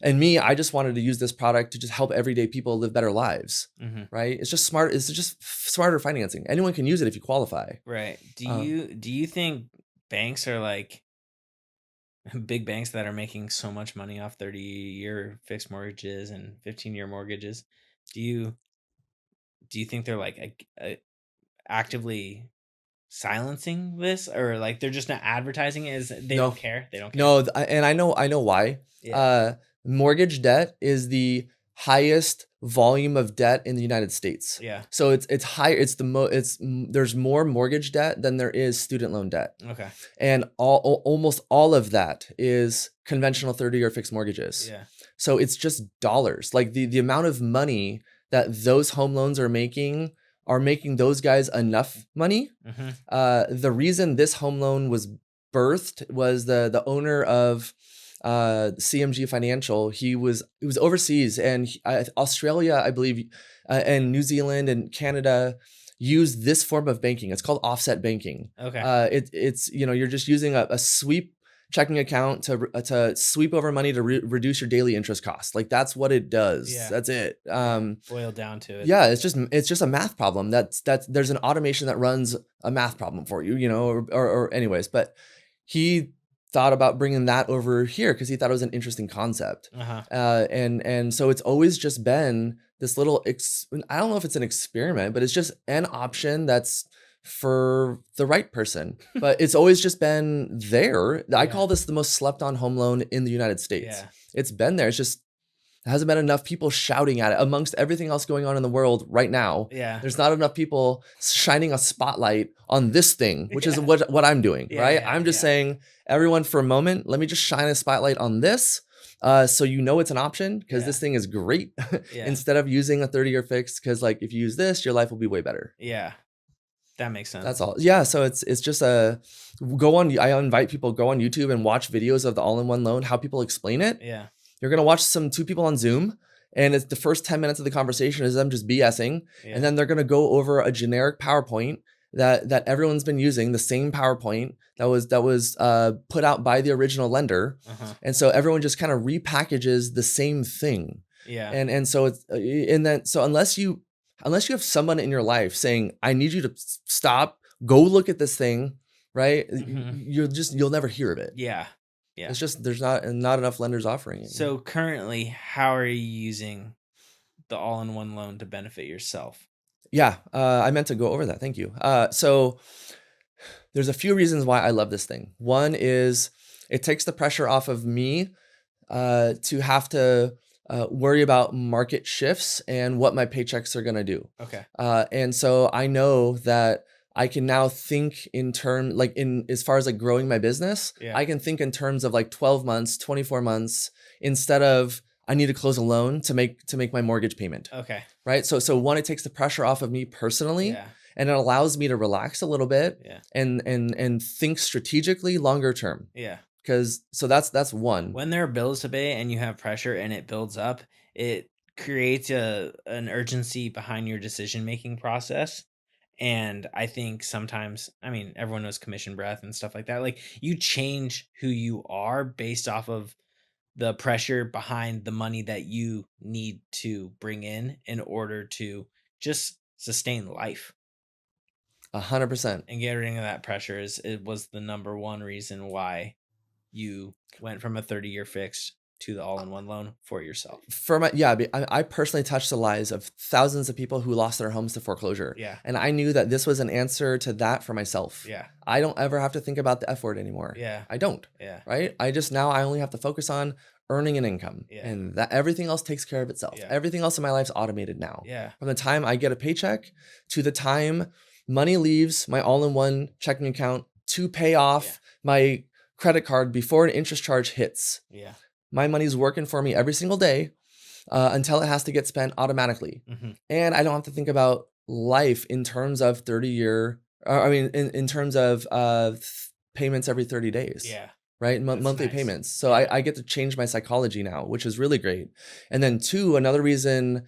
And me, I just wanted to use this product to just help everyday people live better lives, Mhm. right? It's just smart. It's just smarter financing. Anyone can use it if you qualify. Right. Do Um, you think banks are like big banks that are making so much money off 30-year fixed mortgages and 15-year mortgages? Do you think they're like actively silencing this, or like they're just not advertising it, as they don't no, care? They don't care. no, and I know why. Yeah. Mortgage debt is the highest volume of debt in the United States. Yeah. So it's higher. There's more mortgage debt than there is student loan debt. Okay. And almost all of that is conventional 30-year fixed mortgages. Yeah. So it's just dollars. Like the amount of money that those home loans are making those guys enough money. The reason this home loan was birthed was the owner of CMG Financial. He was overseas, and Australia, I believe, and New Zealand and Canada use this form of banking. It's called offset banking. Okay. It's you're just using a sweep checking account to sweep over money to reduce your daily interest costs. Like that's what it does. Yeah. That's it. Boil down to it. Yeah, it's just a math problem. That's there's an automation that runs a math problem for you, or anyways. But he thought about bringing that over here because he thought it was an interesting concept. Uh-huh. And so it's always just been this little I don't know if it's an experiment, but it's just an option that's for the right person, but it's always just been there. I Yeah. call this the most slept on home loan in the United States. Yeah. It's been there. It's just there hasn't been enough people shouting at it amongst everything else going on in the world right now. Yeah. There's not enough people shining a spotlight on this thing, which is Yeah. what I'm doing, Yeah, right? yeah, I'm just yeah. saying, everyone, for a moment, let me just shine a spotlight on this. So you know it's an option, because Yeah. this thing is great. Yeah. Instead of using a 30-year fix, because like if you use this, your life will be way better. Yeah. That makes sense. That's all. Yeah. So it's just I invite people, go on YouTube and watch videos of the all-in-one loan, how people explain it. Yeah. You're going to watch two people on Zoom, and it's the first 10 minutes of the conversation is them just BSing. Yeah. And then they're going to go over a generic PowerPoint that everyone's been using, the same PowerPoint that was put out by the original lender. And so everyone just kind of repackages the same thing. Yeah. And so it's so unless you have someone in your life saying, I need you to stop, go look at this thing, right? You'll never hear of it. Yeah. Yeah. It's just there's not enough lenders offering it. So currently, how are you using the all-in-one loan to benefit yourself? Yeah, I meant to go over that. Thank you. So there's a few reasons why I love this thing. One is it takes the pressure off of me to have to worry about market shifts and what my paychecks are going to do. Okay. And so I know that I can now think in terms, like as far as like growing my business, Yeah. I can think in terms of like 12 months, 24 months, instead of I need to close a loan to make my mortgage payment. Okay. Right. So one, it takes the pressure off of me personally. Yeah. And it allows me to relax a little bit. Yeah. And think strategically longer term. Yeah. So that's one. When there are bills to pay and you have pressure and it builds up, it creates an urgency behind your decision-making process. And I think sometimes, I mean, everyone knows commission breath and stuff like that. Like, you change who you are based off of the pressure behind the money that you need to bring in order to just sustain life. 100%. And getting rid of that pressure it was the number one reason why you went from a 30-year fix to the all-in-one loan for yourself. I personally touched the lives of thousands of people who lost their homes to foreclosure. Yeah. And I knew that this was an answer to that for myself. Yeah. I don't ever have to think about the F word anymore. Yeah. I don't. Yeah. Right. I only have to focus on earning an income. Yeah. And that everything else takes care of itself. Yeah. Everything else in my life's automated now. Yeah. From the time I get a paycheck to the time money leaves my all-in-one checking account to pay off my credit card before an interest charge hits. Yeah. My money's working for me every single day until it has to get spent automatically. And I don't have to think about life in terms of 30-year, in terms of payments every 30 days. Yeah. Right? Monthly nice. payments. So I get to change my psychology now, which is really great. And then two, another reason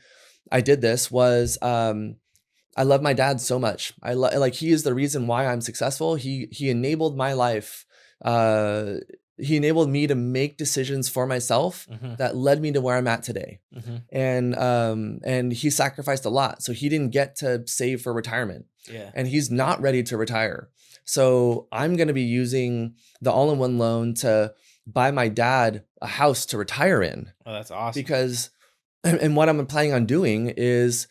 I did this was I love my dad so much. He is the reason why I'm successful. He enabled my life. He enabled me to make decisions for myself that led me to where I'm at today. And he sacrificed a lot. So he didn't get to save for retirement. Yeah. And he's not ready to retire. So I'm going to be using the all-in-one loan to buy my dad a house to retire in. Oh, that's awesome. Because, and what I'm planning on doing is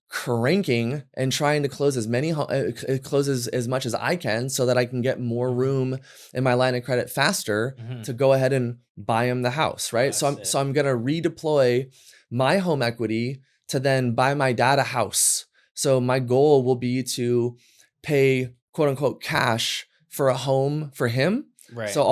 cranking and trying to close as much as I can so that I can get more room in my line of credit faster to go ahead and buy him the house, right? So I'm going to redeploy my home equity to then buy my dad a house. So my goal will be to pay quote unquote cash for a home for him. Right. So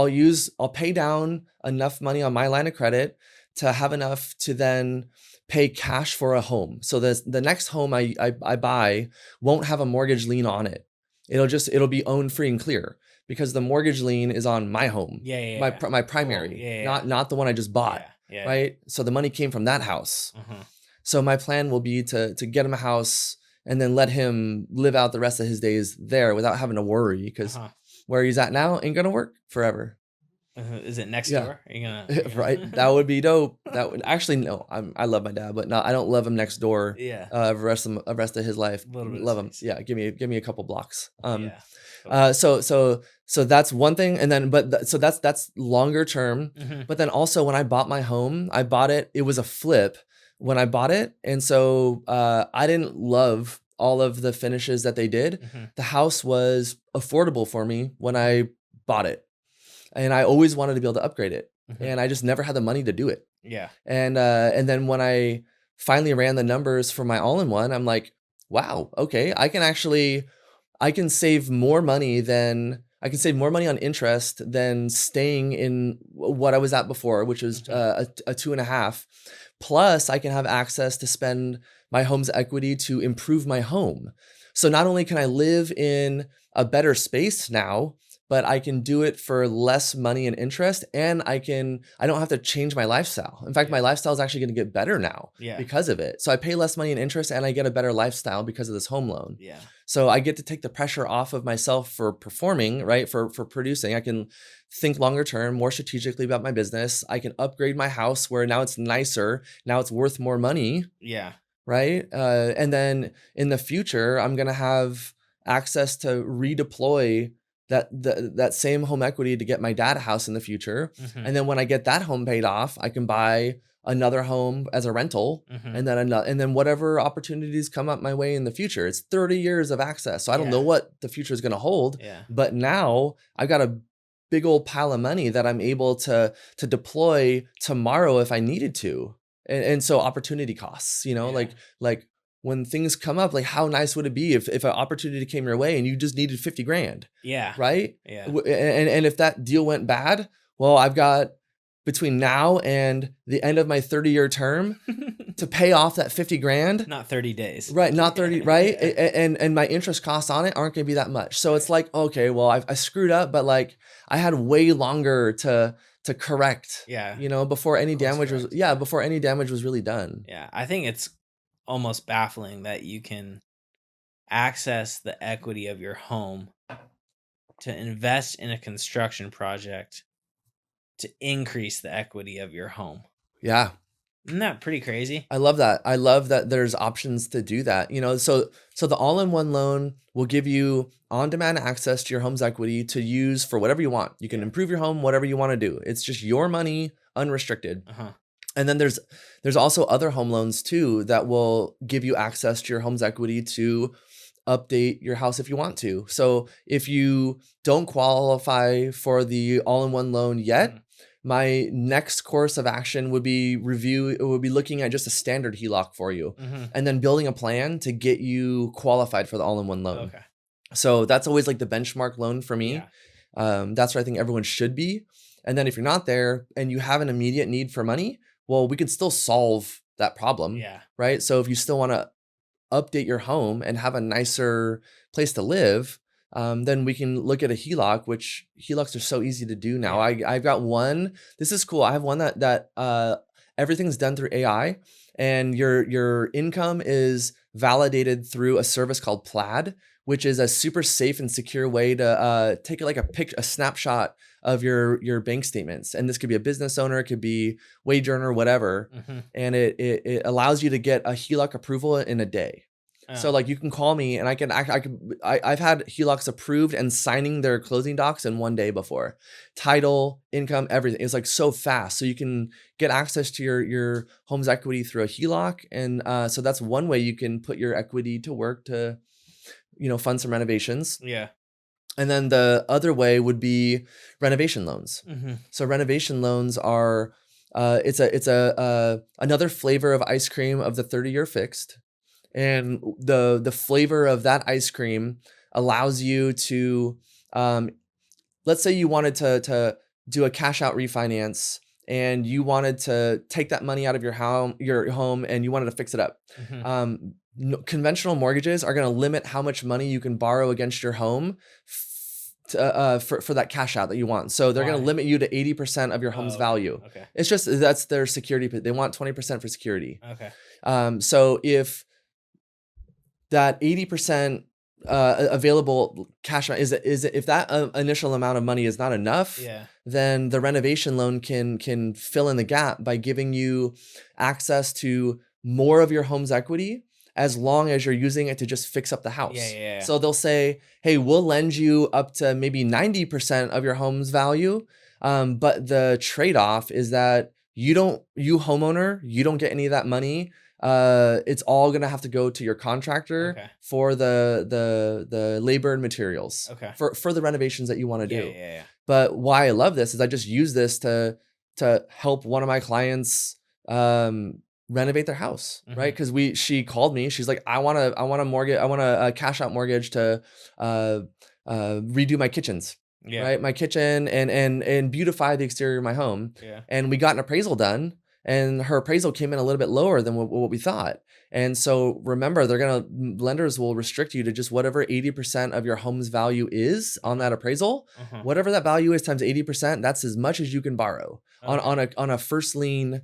I'll pay down enough money on my line of credit to have enough to then pay cash for a home. So the next home I buy won't have a mortgage lien on it. It'll be owned free and clear because the mortgage lien is on my home. My primary, not the one I just bought. Right. So the money came from that house. So my plan will be to get him a house and then let him live out the rest of his days there without having to worry, because where he's at now ain't gonna work forever. Is it next door? Are you gonna right? That would be dope. That would actually no. I love my dad, but no, I don't love him next door. Yeah. The rest of his life. Love him. Yeah. Give me a couple blocks. So that's one thing, and then so that's longer term. But then also when I bought my home, I bought it. It was a flip when I bought it, and so I didn't love all of the finishes that they did, the house was affordable for me when I bought it. And I always wanted to be able to upgrade it. And I just never had the money to do it. Yeah. And then when I finally ran the numbers for my all-in-one, I'm like, wow, okay, I can save more money on interest than staying in what I was at before, which was a 2.5. Plus, I can have access to spend my home's equity to improve my home. So not only can I live in a better space now, but I can do it for less money and interest, and I don't have to change my lifestyle. In fact, my lifestyle is actually going to get better now because of it. So I pay less money and interest, and I get a better lifestyle because of this home loan. Yeah. So I get to take the pressure off of myself for performing, right? For producing. I can think longer term, more strategically about my business. I can upgrade my house where now it's nicer. Now it's worth more money. Yeah. Right. And then in the future, I'm going to have access to redeploy that same home equity to get my dad a house in the future. And then when I get that home paid off, I can buy another home as a rental, and then whatever opportunities come up my way in the future. It's 30 years of access. So I don't know what the future is going to hold, but now I've got a big old pile of money that I'm able to deploy tomorrow if I needed to. And so opportunity costs, like when things come up, like how nice would it be if an opportunity came your way and you just needed 50 grand? Yeah. Right. Yeah. And if that deal went bad, well, I've got between now and the end of my 30-year term to pay off that 50 grand. Not 30 days. Right. Not 30. Right. And my interest costs on it aren't going to be that much. So it's like, okay, well, I screwed up, but like I had way longer to correct, before any damage was really done. Yeah. I think it's almost baffling that you can access the equity of your home to invest in a construction project to increase the equity of your home. Yeah. Isn't that pretty crazy? I love that. I love that there's options to do that. So the all-in-one loan will give you on-demand access to your home's equity to use for whatever you want. You can improve your home, whatever you want to do. It's just your money, unrestricted. And then there's also other home loans too that will give you access to your home's equity to update your house if you want to. So if you don't qualify for the all-in-one loan yet, my next course of action would be looking at just a standard HELOC for you, and then building a plan to get you qualified for the all-in-one loan. Okay. So that's always like the benchmark loan for me. Yeah. That's where I think everyone should be. And then if you're not there and you have an immediate need for money, well, we can still solve that problem. Yeah. Right. So if you still want to update your home and have a nicer place to live, then we can look at a HELOC, which HELOCs are so easy to do now. I've got one. This is cool. I have one that everything's done through AI, and your income is validated through a service called Plaid, which is a super safe and secure way to take a snapshot of your bank statements. And this could be a business owner, it could be wage earner, whatever. And it allows you to get a HELOC approval in a day. So like you can call me and I've had HELOCs approved and signing their closing docs in one day before. Title, income, everything. It's like so fast. So you can get access to your home's equity through a HELOC. And so that's one way you can put your equity to work to, fund some renovations. Yeah. And then the other way would be renovation loans. So renovation loans are it's another flavor of ice cream of the 30-year fixed. And the flavor of that ice cream allows you to, let's say you wanted to do a cash out refinance and you wanted to take that money out of your home and you wanted to fix it up. Conventional mortgages are going to limit how much money you can borrow against your home for that cash out that you want. So they're going to limit you to 80% of your home's value. Okay. It's just, that's their security. They want 20% for security. Okay. So if that 80% available cash is if that initial amount of money is not enough, then the renovation loan can fill in the gap by giving you access to more of your home's equity as long as you're using it to just fix up the house. So they'll say, hey, we'll lend you up to maybe 90% of your home's value, but the trade-off is that you homeowner, you don't get any of that money it's all gonna have to go to your contractor Okay. for the labor and materials Okay. for the renovations that you want to Yeah, do. yeah. But why I love this is I just use this to help one of my clients renovate their house, right? Mhm. Because she called me. She's like, I want a mortgage. I want a cash out mortgage to uh, redo my kitchens, Yeah. right? My kitchen and beautify the exterior of my home. Yeah. And we got an appraisal done, and her appraisal came in a little bit lower than what we thought. And so remember, lenders will restrict you to just whatever 80% of your home's value is on that appraisal. Uh-huh. Whatever that value is times 80%, that's as much as you can borrow on Okay. on a first lien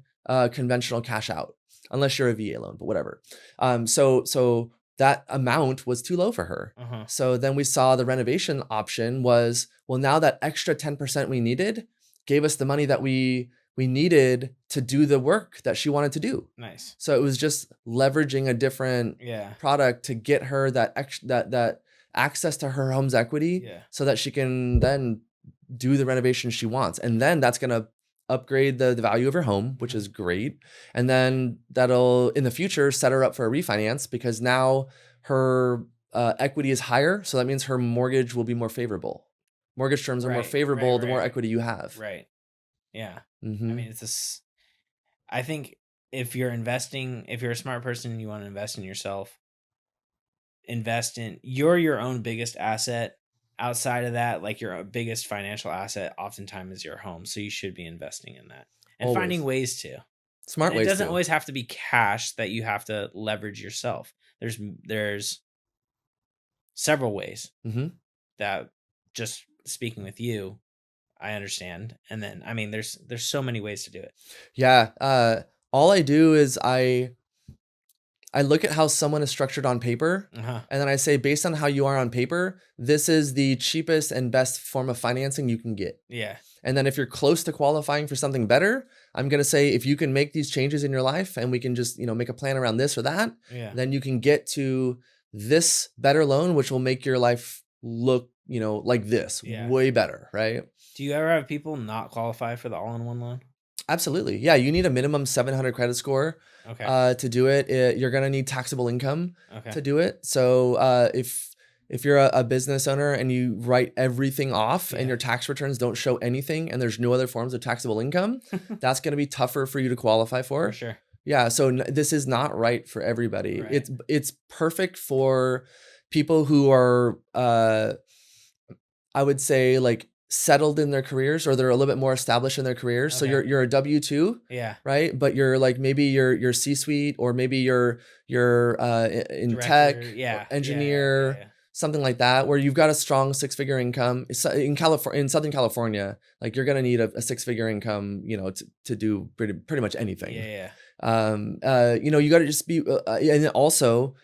conventional cash out, unless you're a VA loan, but whatever. So that amount was too low for her. Uh-huh. So then we saw the renovation option was, well, now that extra 10% we needed gave us the money that we needed to do the work that she wanted to do. Nice. So it was just leveraging a different Yeah. product to get her that access to her home's equity Yeah. so that she can then do the renovation she wants. And then that's going to upgrade the value of her home, which is great. And then that'll in the future set her up for a refinance because now her equity is higher. So that means her mortgage will be more favorable. Mortgage terms are more Right. favorable the more Right. equity you have. Right. Yeah. I Mm-hmm. mean, I think if you're a smart person and you want to invest in yourself, you're your own biggest asset. Outside of that, like your biggest financial asset oftentimes is your home. So you should be investing in that and finding Always. ways to. Smart And it ways doesn't to. always have to be cash that you have to leverage yourself. There's several ways Mm-hmm. that, just speaking with you, I understand. And then I mean there's so many ways to do it. Yeah. All I do is I look at how someone is structured on paper, Uh-huh. and then I say, based on how you are on paper, this is the cheapest and best form of financing you can get. Yeah. And then if you're close to qualifying for something better, I'm going to say, if you can make these changes in your life and we can just, make a plan around this or that, Yeah. then you can get to this better loan, which will make your life look, like this, Yeah. way better, right? Do you ever have people not qualify for the all-in-one loan? Absolutely. Yeah, you need a minimum 700 credit score Okay. to do it. You're gonna need taxable income Okay. to do it. So if you're a business owner and you write everything off and your tax returns don't show anything and there's no other forms of taxable income, that's gonna be tougher for you to qualify for. For sure. Yeah. So this is not right for everybody. Right. It's perfect for people who are I would say like settled in their careers or they're a little bit more established in their careers. So Okay. you're a W-2, Yeah. right? But you're like maybe you're C-suite or maybe you're in Director. tech, Yeah. or engineer, Yeah. something like that, where you've got a strong six-figure income. In California, in Southern California, like you're gonna need a six-figure income, to do pretty much anything. Yeah. You got to just be, and then also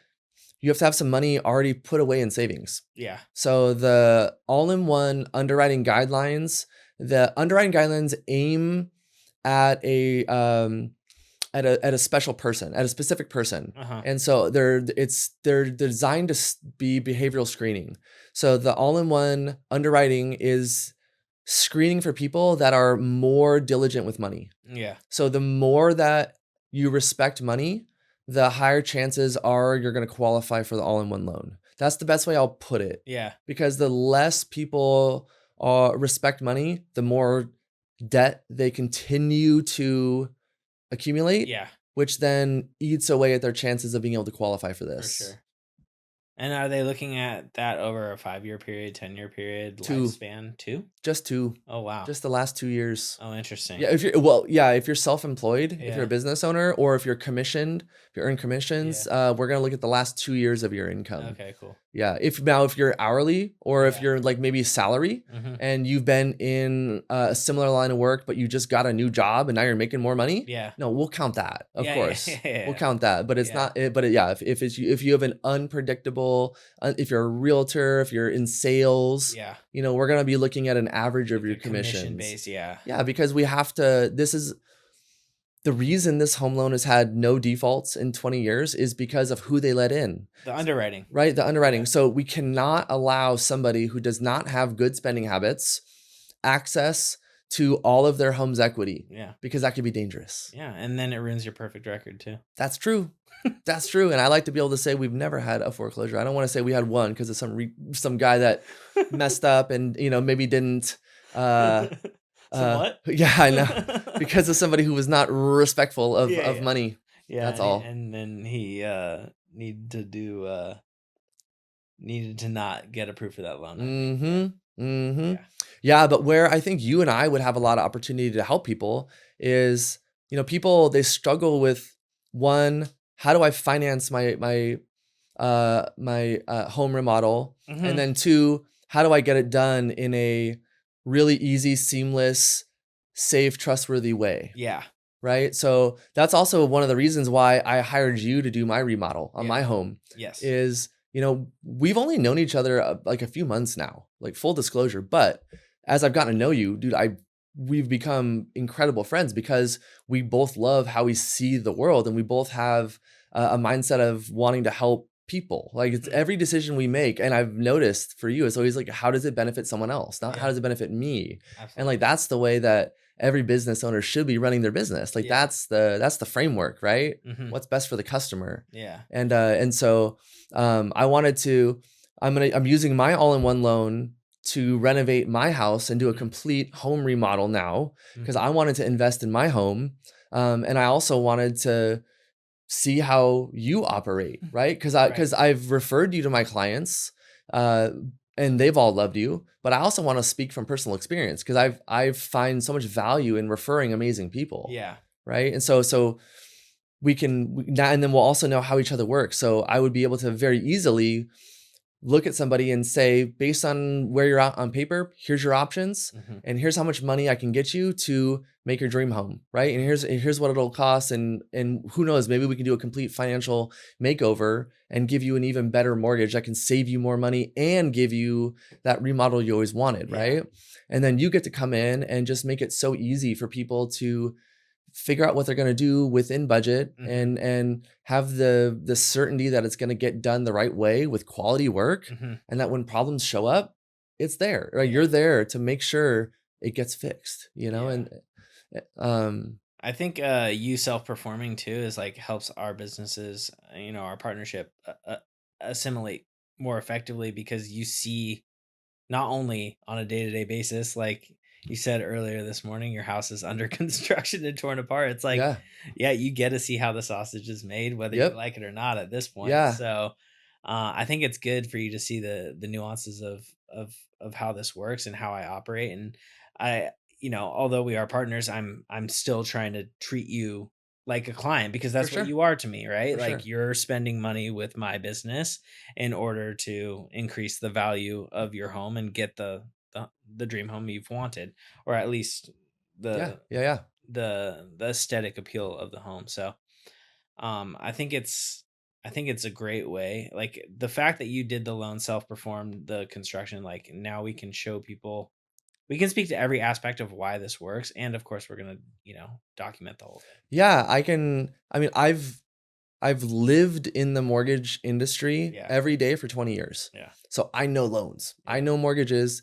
you have to have some money already put away in savings. Yeah. So the all-in-one underwriting guidelines, aim at a special person, at a specific person. Uh-huh. And so they're designed to be behavioral screening. So the all-in-one underwriting is screening for people that are more diligent with money. Yeah. So the more that you respect money, the higher chances are you're going to qualify for the all-in-one loan. That's the best way I'll put it. Yeah. Because the less people respect money, the more debt they continue to accumulate. Yeah. Which then eats away at their chances of being able to qualify for this. For sure. And are they looking at that over a 5-year period, 10-year period, lifespan? 2? Just 2. Oh, wow. Just the last 2 years. Oh, interesting. Yeah, if you're self-employed, if you're a Yeah. business owner, or if you're commissioned, if you earn commissions, we're gonna look at the last 2 years of your income. Okay, cool. Yeah. If you're hourly or if Yeah. you're like maybe salary Mhm. and you've been in a similar line of work, but you just got a new job and now you're making more money. Yeah. No, we'll count that. Of Yeah, course. yeah. We'll count that, but it's Yeah. not it, but it, yeah, if you have an unpredictable, if you're a realtor, if you're in sales, Yeah. we're going to be looking at an average of Like your a commission commissions. base, yeah. Yeah, because this is the reason this home loan has had no defaults in 20 years is because of who they let in. The underwriting. Right? The underwriting. Yeah. So we cannot allow somebody who does not have good spending habits access to all of their home's equity, Yeah. because that could be dangerous. Yeah. And then it ruins your perfect record too. That's true. That's true. And I like to be able to say we've never had a foreclosure. I don't want to say we had one because of some guy that messed up and, maybe didn't, Somewhat. yeah, I know, because of somebody who was not respectful Yeah, of yeah. money. Yeah, That's all. and then he needed to do needed to not get approved for that loan, I think. Yeah. Mm-hmm. Mm-hmm. Yeah. Yeah, but where I think you and I would have a lot of opportunity to help people is, people, they struggle with, one, how do I finance my home remodel? And Mhm. then two, how do I get it done in a really easy, seamless, safe, trustworthy way? Yeah. Right? So that's also one of the reasons why I hired you to do my remodel on Yeah. my home Yes. is, we've only known each other like a few months now, like full disclosure. But as I've gotten to know you, dude, we've become incredible friends because we both love how we see the world, and we both have a mindset of wanting to help people. Like, it's Mhm. every decision we make. And I've noticed for you, it's always like, how does it benefit someone else? Not how Yeah. does it benefit me? And like, Absolutely. that's the way that every business owner should be running their business. Like, Yeah. that's the framework, right? Mhm. What's best for the customer. Yeah. And so I wanted to, I'm using my all-in-one loan to renovate my house and do a Mhm. complete home remodel now, because Mhm. I wanted to invest in my home. And I also wanted to see how you operate, right? Right. Because I've referred you to my clients, uh, and they've all loved you. But I also want to speak from personal experience, because I find so much value in referring amazing people, Yeah. right? And so and then we'll also know how each other works. So I would be able to very easily look at somebody and say, based on where you're at on paper, here's your options, Mhm. and here's how much money I can get you to make your dream home, right? And here's what it'll cost, and who knows, maybe we can do a complete financial makeover and give you an even better mortgage that can save you more money and give you that remodel you always wanted, Yeah. right? And then you get to come in and just make it so easy for people to figure out what they're going to do within budget, Mhm. and have the certainty that it's going to get done the right way with quality work, Mhm. and that when problems show up, it's there, right? Yeah. You're there to make sure it gets fixed, Yeah. and um I think you self-performing too is like helps our businesses, our partnership assimilate more effectively because you see not only on a day-to-day basis, like you said earlier this morning, your house is under construction and torn apart. It's like, yeah, yeah, you get to see how the sausage is made, whether you yep, like it or not at this point. yeah, So I think it's good for you to see the nuances of how this works and how I operate. And I, although we are partners, I'm still trying to treat you like a client because for that's what sure, you are to me, right? for Like sure, you're spending money with my business in order to increase the value of your home and get the dream home you've wanted, or at least yeah, the yeah, yeah, the aesthetic appeal of the home. So I think it's a great way. Like the fact that you did the loan, self-performed the construction, like now we can show people, we can speak to every aspect of why this works. And of course we're gonna, document the whole thing. yeah. I've lived in the mortgage industry Yeah. every day for 20 years, Yeah. so I know loans, I Yeah. know mortgages.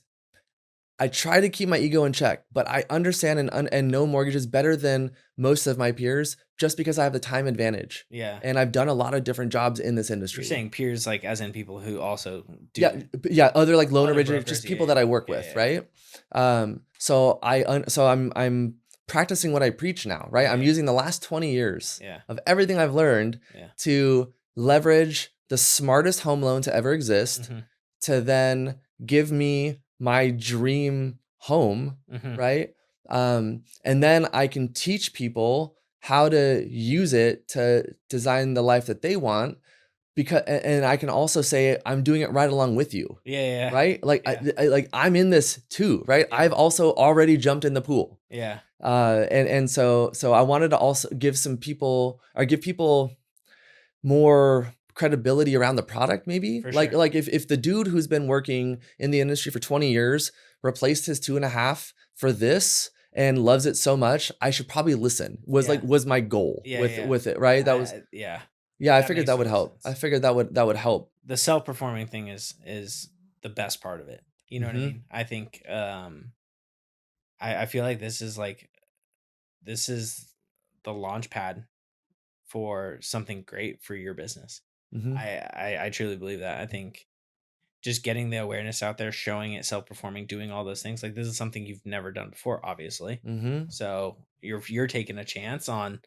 I try to keep my ego in check, but I understand and know mortgages better than most of my peers, just because I have the time advantage. Yeah. And I've done a lot of different jobs in this You're industry. saying peers like as in people who also Yeah, do yeah, other like loan other originators, brokers. just Yeah. people that Yeah. I work Yeah. with, Yeah. right? So I'm practicing what I preach now, right? Yeah. I'm Yeah. using the last 20 years Yeah. of everything I've learned Yeah. to leverage the smartest home loan to ever exist, Mm-hmm. to then give me my dream home, Mm-hmm. right? And then I can teach people how to use it to design the life that they want, because and I can also say I'm doing it right along with you, Yeah. Yeah. right? Like Yeah. like I'm in this too, right? Yeah. I've also already jumped in the pool. Yeah. And so I wanted to also give people more credibility around the product, maybe. For like sure. like if the dude who's been working in the industry for 20 years replaced his 2.5 for this and loves it so much, I should probably listen, Yeah. was my goal Yeah. with Yeah. it, right? That was, Yeah. yeah, I That figured makes that would total help. I sense. figured that would help. The self-performing thing is the best part of it. You know what I Hmm. mean? I think I feel like this is the launch pad for something great for your business. Mhm. I truly believe that. I think just getting the awareness out there, showing it, self-performing, doing all those things, like, this is something you've never done before, obviously. Mhm. So, you're taking a chance on,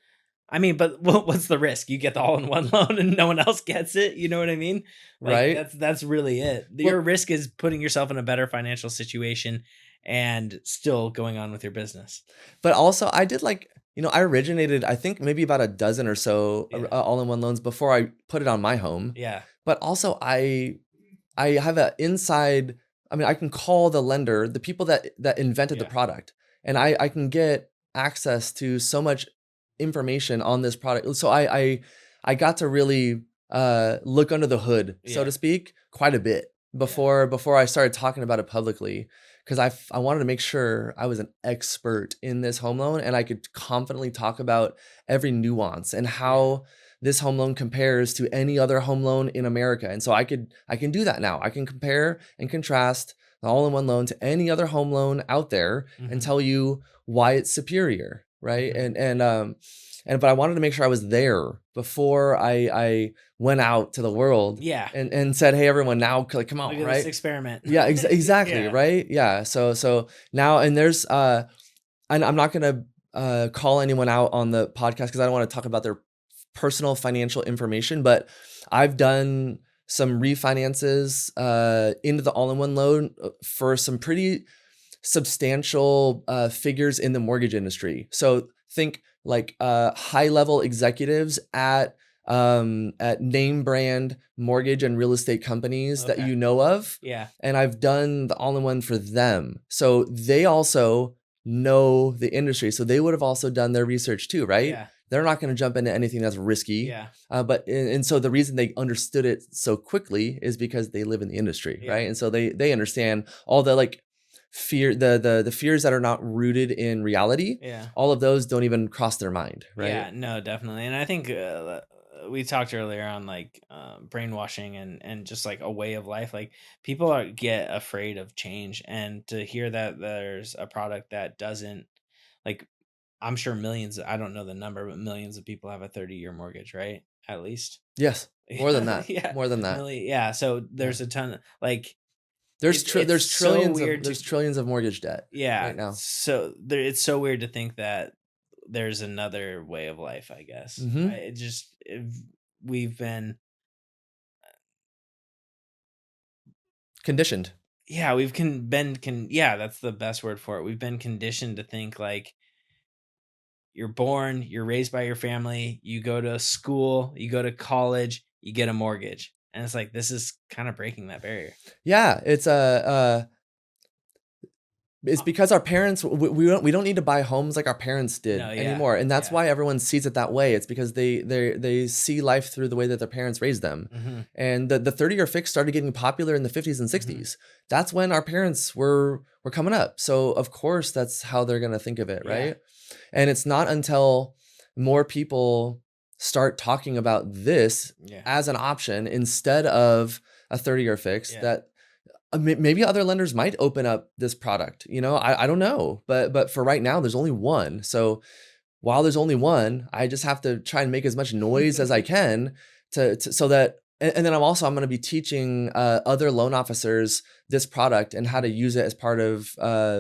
I mean, but what's the risk? You get the all-in-one loan and no one else gets it, you know what I mean? Like, Right? that's really it. Your Well, risk is putting yourself in a better financial situation and still going on with your business. but also I did like, I originated, I think maybe about a dozen or so Yeah. all-in-one loans before I put it on my home. Yeah. But also I have a inside, I mean, I can call the lender, the people that invented the Yeah. product, and I can get access to so much information on this product. So I got to really look under the hood, so Yeah. to speak, quite a bit Yeah. before I started talking about it publicly, because I wanted to make sure I was an expert in this home loan and I could confidently talk about every nuance and Yeah. how this home loan compares to any other home loan in America. And so I can do that now. I can compare and contrast the all-in-one loan to any other home loan out there and Mhm. tell you why it's superior, right? Mhm. And but I wanted to make sure I was there before I went out to the world Yeah. and said, "Hey everyone, now like come Look on, at this right?" experiment. Yeah, exactly, Yeah. right? Yeah. So now and there's and I'm not gonna call anyone out on the podcast because I don't want to talk about their personal financial information, but I've done some refinances into the all-in-one loan for some pretty substantial figures in the mortgage industry. So think like high-level executives at name brand mortgage and real estate companies that Okay. you know of, Yeah. and I've done the all-in-one for them. So they also know the industry, so they would have also done their research too, right? Yeah. They're not going to jump into anything that's risky. Yeah. But and so the reason they understood it so quickly is because they live in the industry, Yeah. right? And so they understand all the like fear, the fears that are not rooted in reality. Yeah. All of those don't even cross their mind, right? Yeah, no, definitely. And I think we talked earlier on like brainwashing and just like a way of life. Like people get afraid of change, and to hear that there's a product that doesn't, like, I'm sure millions, I don't know the number, but millions of people have a 30-year mortgage, right? At least. Yes, more than that, Yeah. more than that. Million, yeah. So Yeah, there's a ton of, like, there's it's so weird to, there's trillions of mortgage debt yeah. right now. So there, it's so weird to think that there's another way of life, I guess. Hmm. It just we've been, Conditioned. yeah, we've yeah, that's the best word for it. We've been conditioned to think like you're born, you're raised by your family, you go to school, you go to college, you get a mortgage. And it's like this is kind of breaking that barrier. Yeah, it's Uh, because our parents we don't need to buy homes like our parents no, did yeah. anymore, and that's Yeah. why everyone sees it that way. It's because they see life through the way that their parents raised them. Mhm. And the 30-year fix started getting popular in the 50s and Mhm. 60s. That's when our parents were coming up. So of course that's how they're going to think of it, Yeah. right? And it's not until more people start talking about this Yeah. as an option instead of a 30-year fix Yeah. that maybe other lenders might open up this product. I don't know, but for right now, there's only one. So while there's only one, I just have to try and make as much noise as I can to so that. And then I'm going to be teaching other loan officers this product and how to use it as part of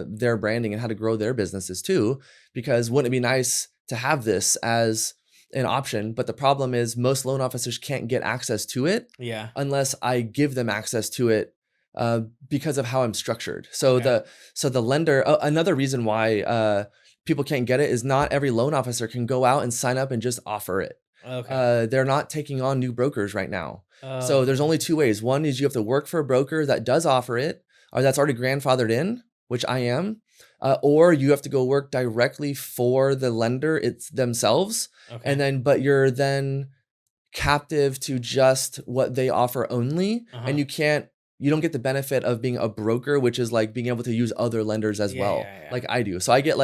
their branding and how to grow their businesses too. Because wouldn't it be nice to have this as an option? But the problem is most loan officers can't get access to it Yeah. unless I give them access to it uh, because of how I'm structured. Okay. So the lender, another reason why people can't get it is not every loan officer can go out and sign up and just offer it. Okay. They're not taking on new brokers right now. So Oh, there's only two ways. One is you have to work for a broker that does offer it or that's already grandfathered in, which I am, or you have to go work directly for the lender it's themselves. okay. And then, but you're then captive to just what they offer only, and Uh-huh. you don't get the benefit of being a broker, which is like being able to use other lenders as Yeah, well, yeah, yeah. like I do. So I get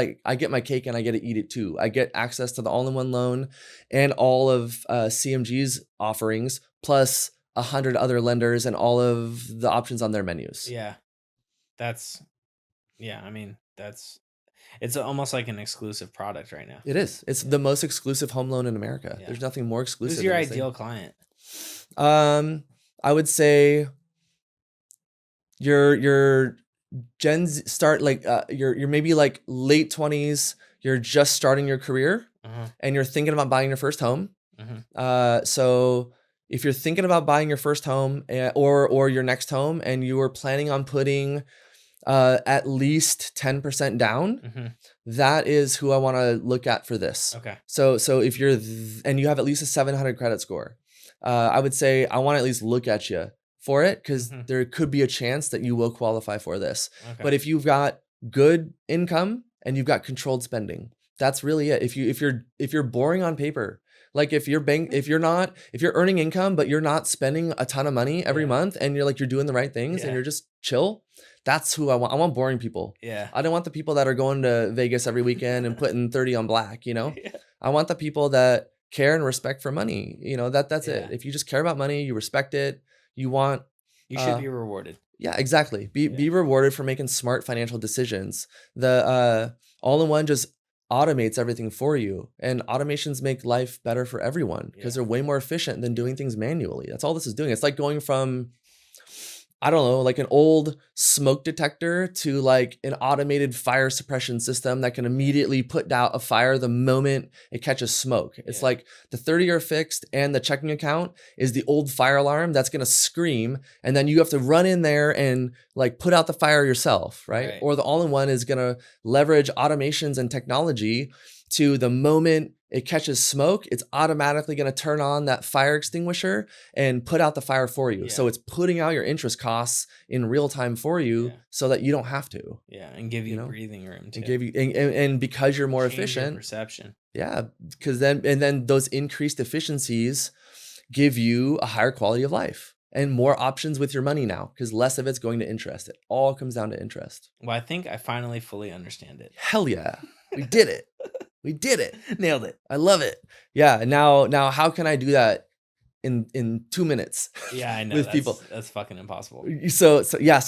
my cake and I get to eat it too. I get access to the all-in-one loan and all of CMG's offerings plus 100 other lenders and all of the options on their menus. Yeah. That's, yeah, I mean, that's It's almost like an exclusive product right now. It is. It's the most exclusive home loan in America. Yeah. There's nothing more Who's exclusive your than this thing. ideal client? I would say your Gen Z start like you're maybe like late 20s, you're just starting your career and you're thinking about buying your first home. So if you're thinking about buying your first home or your next home and you are planning on putting at least 10% down, that is who I want to look at for this. Okay. So if you're and you have at least a 700 credit score, I would say I want to at least look at you for it because there could be a chance that you will qualify for this. Okay. But if you've got good income and you've got controlled spending, that's really it. If you're boring on paper, like if you're earning income but you're not spending a ton of money every month and you're doing the right things and you're just chill, that's who I want. I want boring people. Yeah. I don't want the people that are going to Vegas every weekend and putting 30 on black, I want the people that care and respect for money. That's it. If you just care about money, you respect it, you should be rewarded. Yeah, exactly. Be rewarded for making smart financial decisions. The all-in-one just automates everything for you, and automations make life better for everyone because they're way more efficient than doing things manually. That's all this is doing. It's like going from, I don't know, like an old smoke detector to like an automated fire suppression system that can immediately put out a fire the moment it catches smoke. It's like the 30-year fixed and the checking account is the old fire alarm that's going to scream. And then you have to run in there and like put out the fire yourself, right? Or the all-in-one is going to leverage automations and technology to the moment it catches smoke, it's automatically going to turn on that fire extinguisher and put out the fire for you. So it's putting out your interest costs in real time for you so that you don't have to. Yeah, and give you breathing room too. And give you and because you're more Change efficient. Your perception. Yeah, because then those increased efficiencies give you a higher quality of life and more options with your money now because less of it's going to interest. It all comes down to interest. Well, I think I finally fully understand it. Hell yeah. We did it. We did it. Nailed it. I love it. Yeah. Now how can I do that in 2 minutes? Yeah, I know. With people. That's fucking impossible. So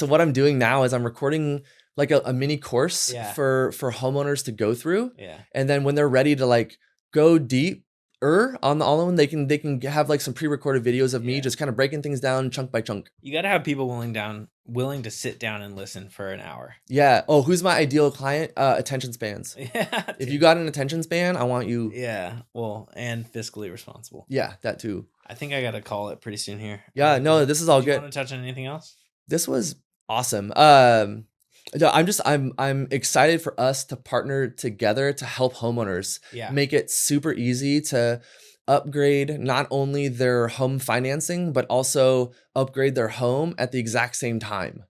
what I'm doing now is I'm recording like a mini course for homeowners to go through. Yeah. And then when they're ready to like go deep on the all-in-one, they can have like some pre-recorded videos of me just kind of breaking things down chunk by chunk. You got to have people willing to sit down and listen for an hour. Yeah. Oh, who's my ideal client? Attention spans. Yeah. If you got an attention span, I want you. Yeah. Well, and fiscally responsible. Yeah, that too. I think I got to call it pretty soon here. Yeah. No, this is all good. You want to touch on anything else? This was awesome. I'm excited for us to partner together to help homeowners make it super easy to upgrade not only their home financing, but also upgrade their home at the exact same time.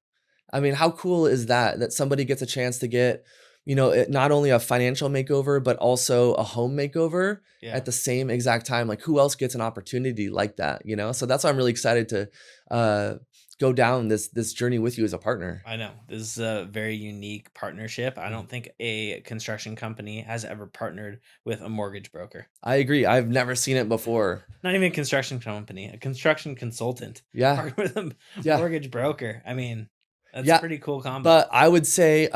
I mean, how cool is that somebody gets a chance to get, not only a financial makeover, but also a home makeover at the same exact time. Like who else gets an opportunity like that, So that's why I'm really excited to go down this journey with you as a partner. I know this is a very unique partnership. I don't think a construction company has ever partnered with a mortgage broker. I agree. I've never seen it before. Not even a construction company, a construction consultant. Yeah. Partner with a mortgage broker. I mean, that's a pretty cool combo. But I would say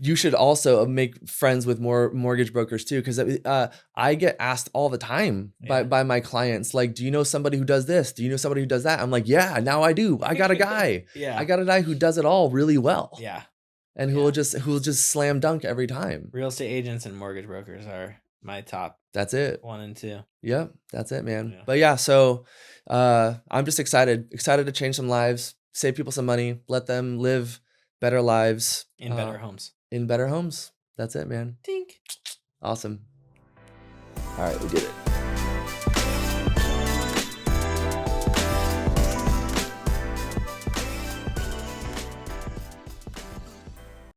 you should also make friends with more mortgage brokers too, because I get asked all the time by my clients, like, do you know somebody who does this? Do you know somebody who does that? I'm like, yeah, now I do. I got a guy. I got a guy who does it all really well. Yeah. And who will just slam dunk every time. Real estate agents and mortgage brokers are my top. That's it. 1 and 2. Yep, that's it, man. Yeah. But yeah, so I'm just excited to change some lives, save people some money, let them live better lives in better homes. In better homes. That's it, man. Tink. Awesome. All right, we did it.